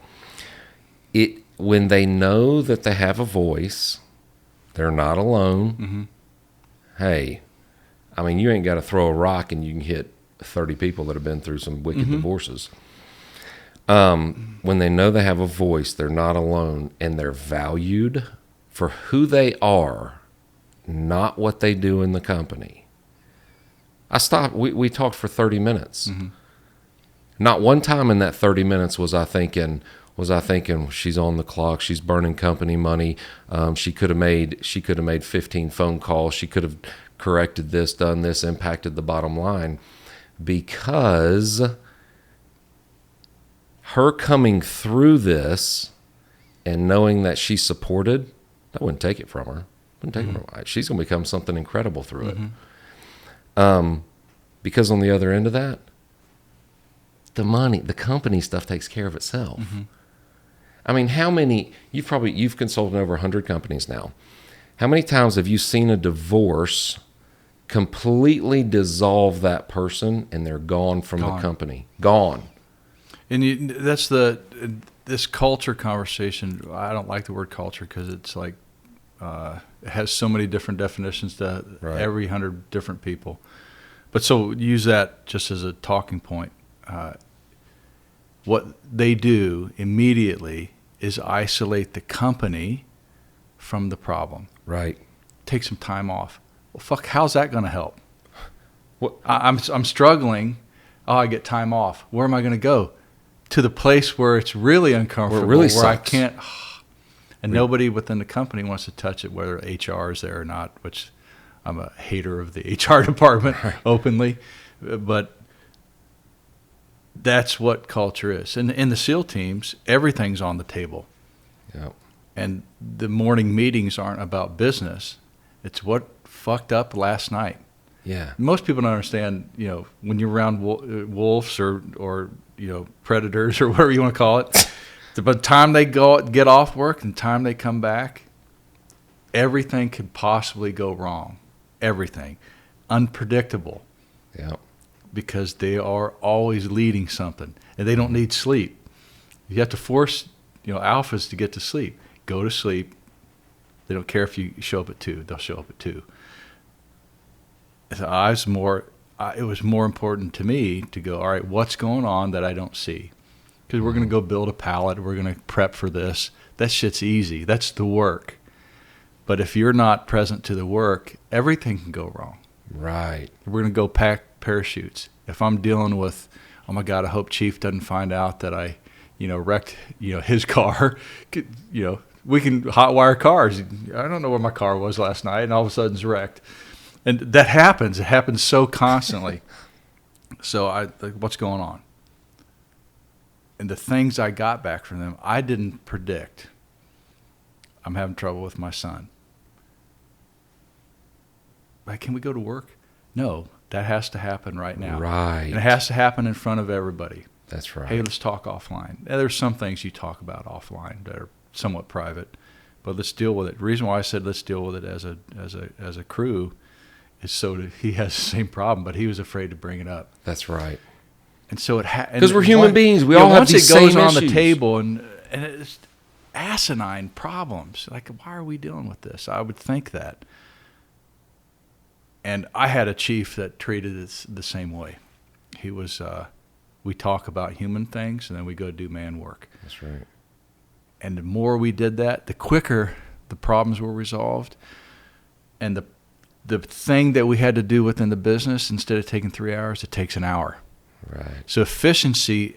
When they know that they have a voice, they're not alone. Hey, I mean, you ain't got to throw a rock and you can hit 30 people that have been through some wicked divorces. When they know they have a voice, they're not alone, and they're valued for who they are, not what they do in the company. I stopped. We talked for 30 minutes. Not one time in that 30 minutes was I thinking, she's on the clock, she's burning company money. She could have made 15 phone calls. She could have corrected this, done this, impacted the bottom line. Because her coming through this and knowing that she's supported, I wouldn't take it from her. She's going to become something incredible through it. Because on the other end of that, the company stuff takes care of itself. I mean, how many, you've consulted over 100 companies now. How many times have you seen a divorce completely dissolve that person and they're gone from the company? Gone. And that's this culture conversation. I don't like the word culture because it's like, it has so many different definitions to every 100 different people. But so use that just as a talking point. What they do immediately is isolate the company from the problem. Right. Take some time off. Well, fuck, how's that going to help? What? I'm struggling. Oh, I get time off. Where am I going to go? To the place where it's really uncomfortable, really where I sucks. can't. And nobody within the company wants to touch it, whether HR is there or not, which I'm a hater of the HR department openly. But that's what culture is. And in the SEAL teams, everything's on the table. Yep. And the morning meetings aren't about business. It's what fucked up last night. Yeah. Most people don't understand, when you're around wolves or predators or whatever you want to call it, by the time they get off work and the time they come back, everything could possibly go wrong. Everything. Unpredictable. Yeah. Because they are always leading something. And they don't need sleep. You have to force, alphas to get to sleep. Go to sleep. They don't care if you show up at 2. They'll show up at 2. So it was more important to me to go, all right, what's going on that I don't see? Because we're going to go build a pallet. We're going to prep for this. That shit's easy. That's the work. But if you're not present to the work, everything can go wrong. Right. We're going to go pack parachutes. If I'm dealing with, oh my God, I hope Chief doesn't find out that I, wrecked, his car. We can hotwire cars. I don't know where my car was last night, and all of a sudden it's wrecked. And that happens. It happens so constantly. So what's going on? And the things I got back from them, I didn't predict. I'm having trouble with my son. Like, can we go to work? No, that has to happen right now. Right. And it has to happen in front of everybody. That's right. Hey, let's talk offline. And there's some things you talk about offline that are somewhat private, but let's deal with it. The reason why I said let's deal with it as a crew is so that he has the same problem, but he was afraid to bring it up. That's right. And so it because we're human beings, we all have these same issues. Once it goes on the table and it's asinine problems. Like, why are we dealing with this? I would think that. And I had a chief that treated it the same way. He was, we talk about human things and then we go do man work. That's right. And the more we did that, the quicker the problems were resolved. And the thing that we had to do within the business, instead of taking 3 hours, it takes an hour. Right. So efficiency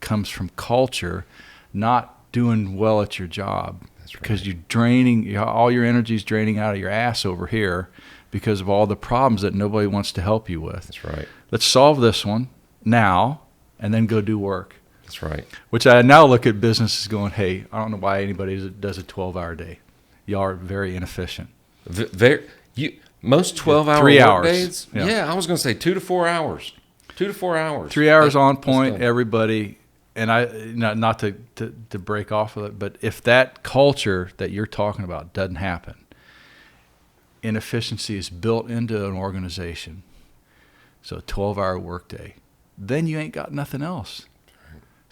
comes from culture, not doing well at your job. That's right. Because you're draining, all your energy is draining out of your ass over here because of all the problems that nobody wants to help you with. That's right. Let's solve this one now and then go do work. That's right. Which I now look at businesses going, hey, I don't know why anybody does a 12-hour day. Y'all are very inefficient. Most 12-hour 3 work hours. days? Yeah. Yeah, I was going to say 2 to 4 hours. 2 to 4 hours. 3 hours on point, everybody. And not to break off of it, but if that culture that you're talking about doesn't happen, inefficiency is built into an organization. So a 12-hour workday, then you ain't got nothing else.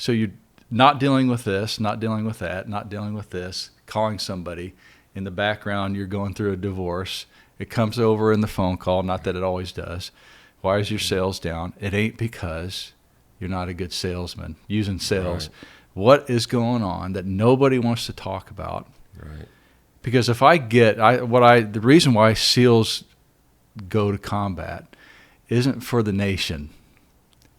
So you're not dealing with this, not dealing with that, not dealing with this, calling somebody. In the background, you're going through a divorce. It comes over in the phone call, not that it always does. Why is your sales down? It ain't because you're not a good salesman using sales. Right. What is going on that nobody wants to talk about? Right. Because if the reason why SEALs go to combat isn't for the nation.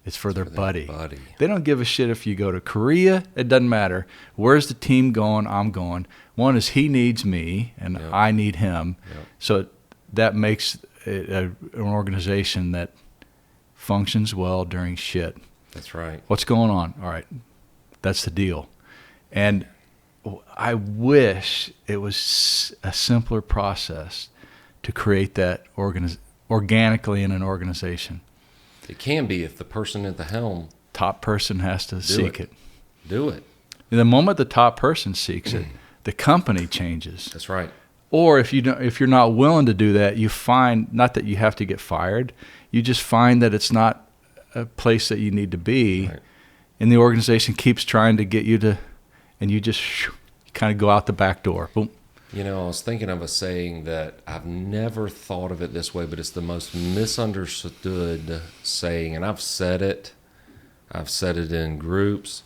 It's for their buddy. They don't give a shit if you go to Korea. It doesn't matter. Where's the team going? I'm going. One is he needs me, and I need him. Yep. So that makes it an organization that functions well during shit. That's right. What's going on? All right. That's the deal. And I wish it was a simpler process to create that organically in an organization. It can be if the person at the helm. Top person has to seek it. Do it. And the moment the top person seeks it, the company changes. That's right. Or if you're not willing to do that, you find, not that you have to get fired, you just find that it's not a place that you need to be. Right. And the organization keeps trying to get you to, and you just kind of go out the back door. Boom. I was thinking of a saying that I've never thought of it this way, but it's the most misunderstood saying. And I've said it in groups,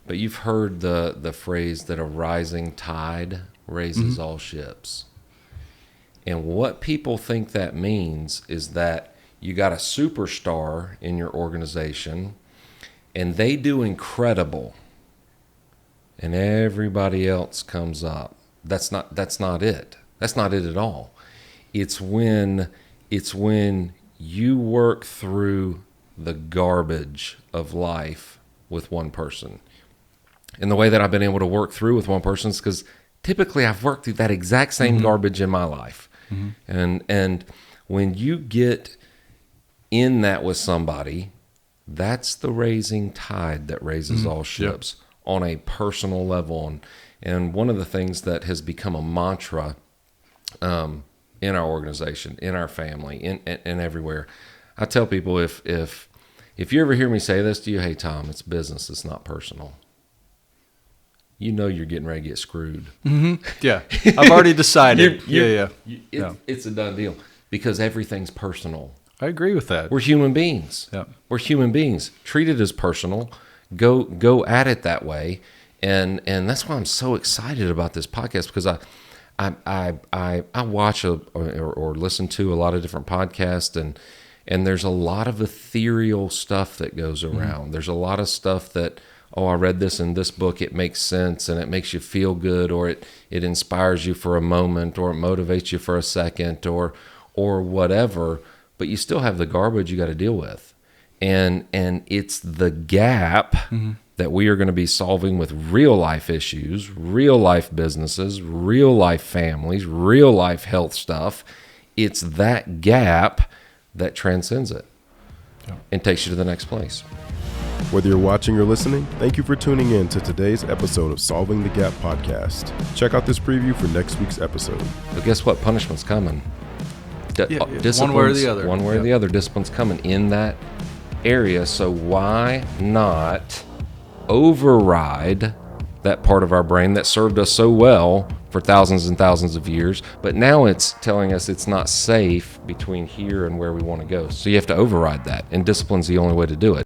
but you've heard the phrase that a rising tide raises all ships. And what people think that means is that you got a superstar in your organization, and they do incredible, and everybody else comes up. That's not it. That's not it at all. It's when you work through the garbage of life with one person. And the way that I've been able to work through with one person is because typically I've worked through that exact same garbage in my life. And when you get in that with somebody, that's the raising tide that raises all ships on a personal level. And one of the things that has become a mantra in our organization, in our family, and everywhere, I tell people, if you ever hear me say this to you, hey, Tom, it's business, it's not personal. You know you're getting ready to get screwed. Yeah, I've already decided. It's a done deal because everything's personal. I agree with that. We're human beings. Yeah. We're human beings. Treat it as personal. Go at it that way. And that's why I'm so excited about this podcast, because I watch or listen to a lot of different podcasts, and there's a lot of ethereal stuff that goes around. There's a lot of stuff that, I read this in this book, it makes sense, and it makes you feel good, or it inspires you for a moment, or it motivates you for a second, or whatever. But you still have the garbage you got to deal with, and it's the gap that we are going to be solving with real life issues, real life businesses, real life families, real life health stuff. It's that gap that transcends it and takes you to the next place. Whether you're watching or listening, thank you for tuning in to today's episode of Solving the Gap podcast. Check out this preview for next week's episode. But guess what? Punishment's coming. One way or the other. One way or the other. Discipline's coming in that area. So why not override that part of our brain that served us so well for thousands and thousands of years, but now it's telling us it's not safe between here and where we want to go. So you have to override that, and discipline's the only way to do it.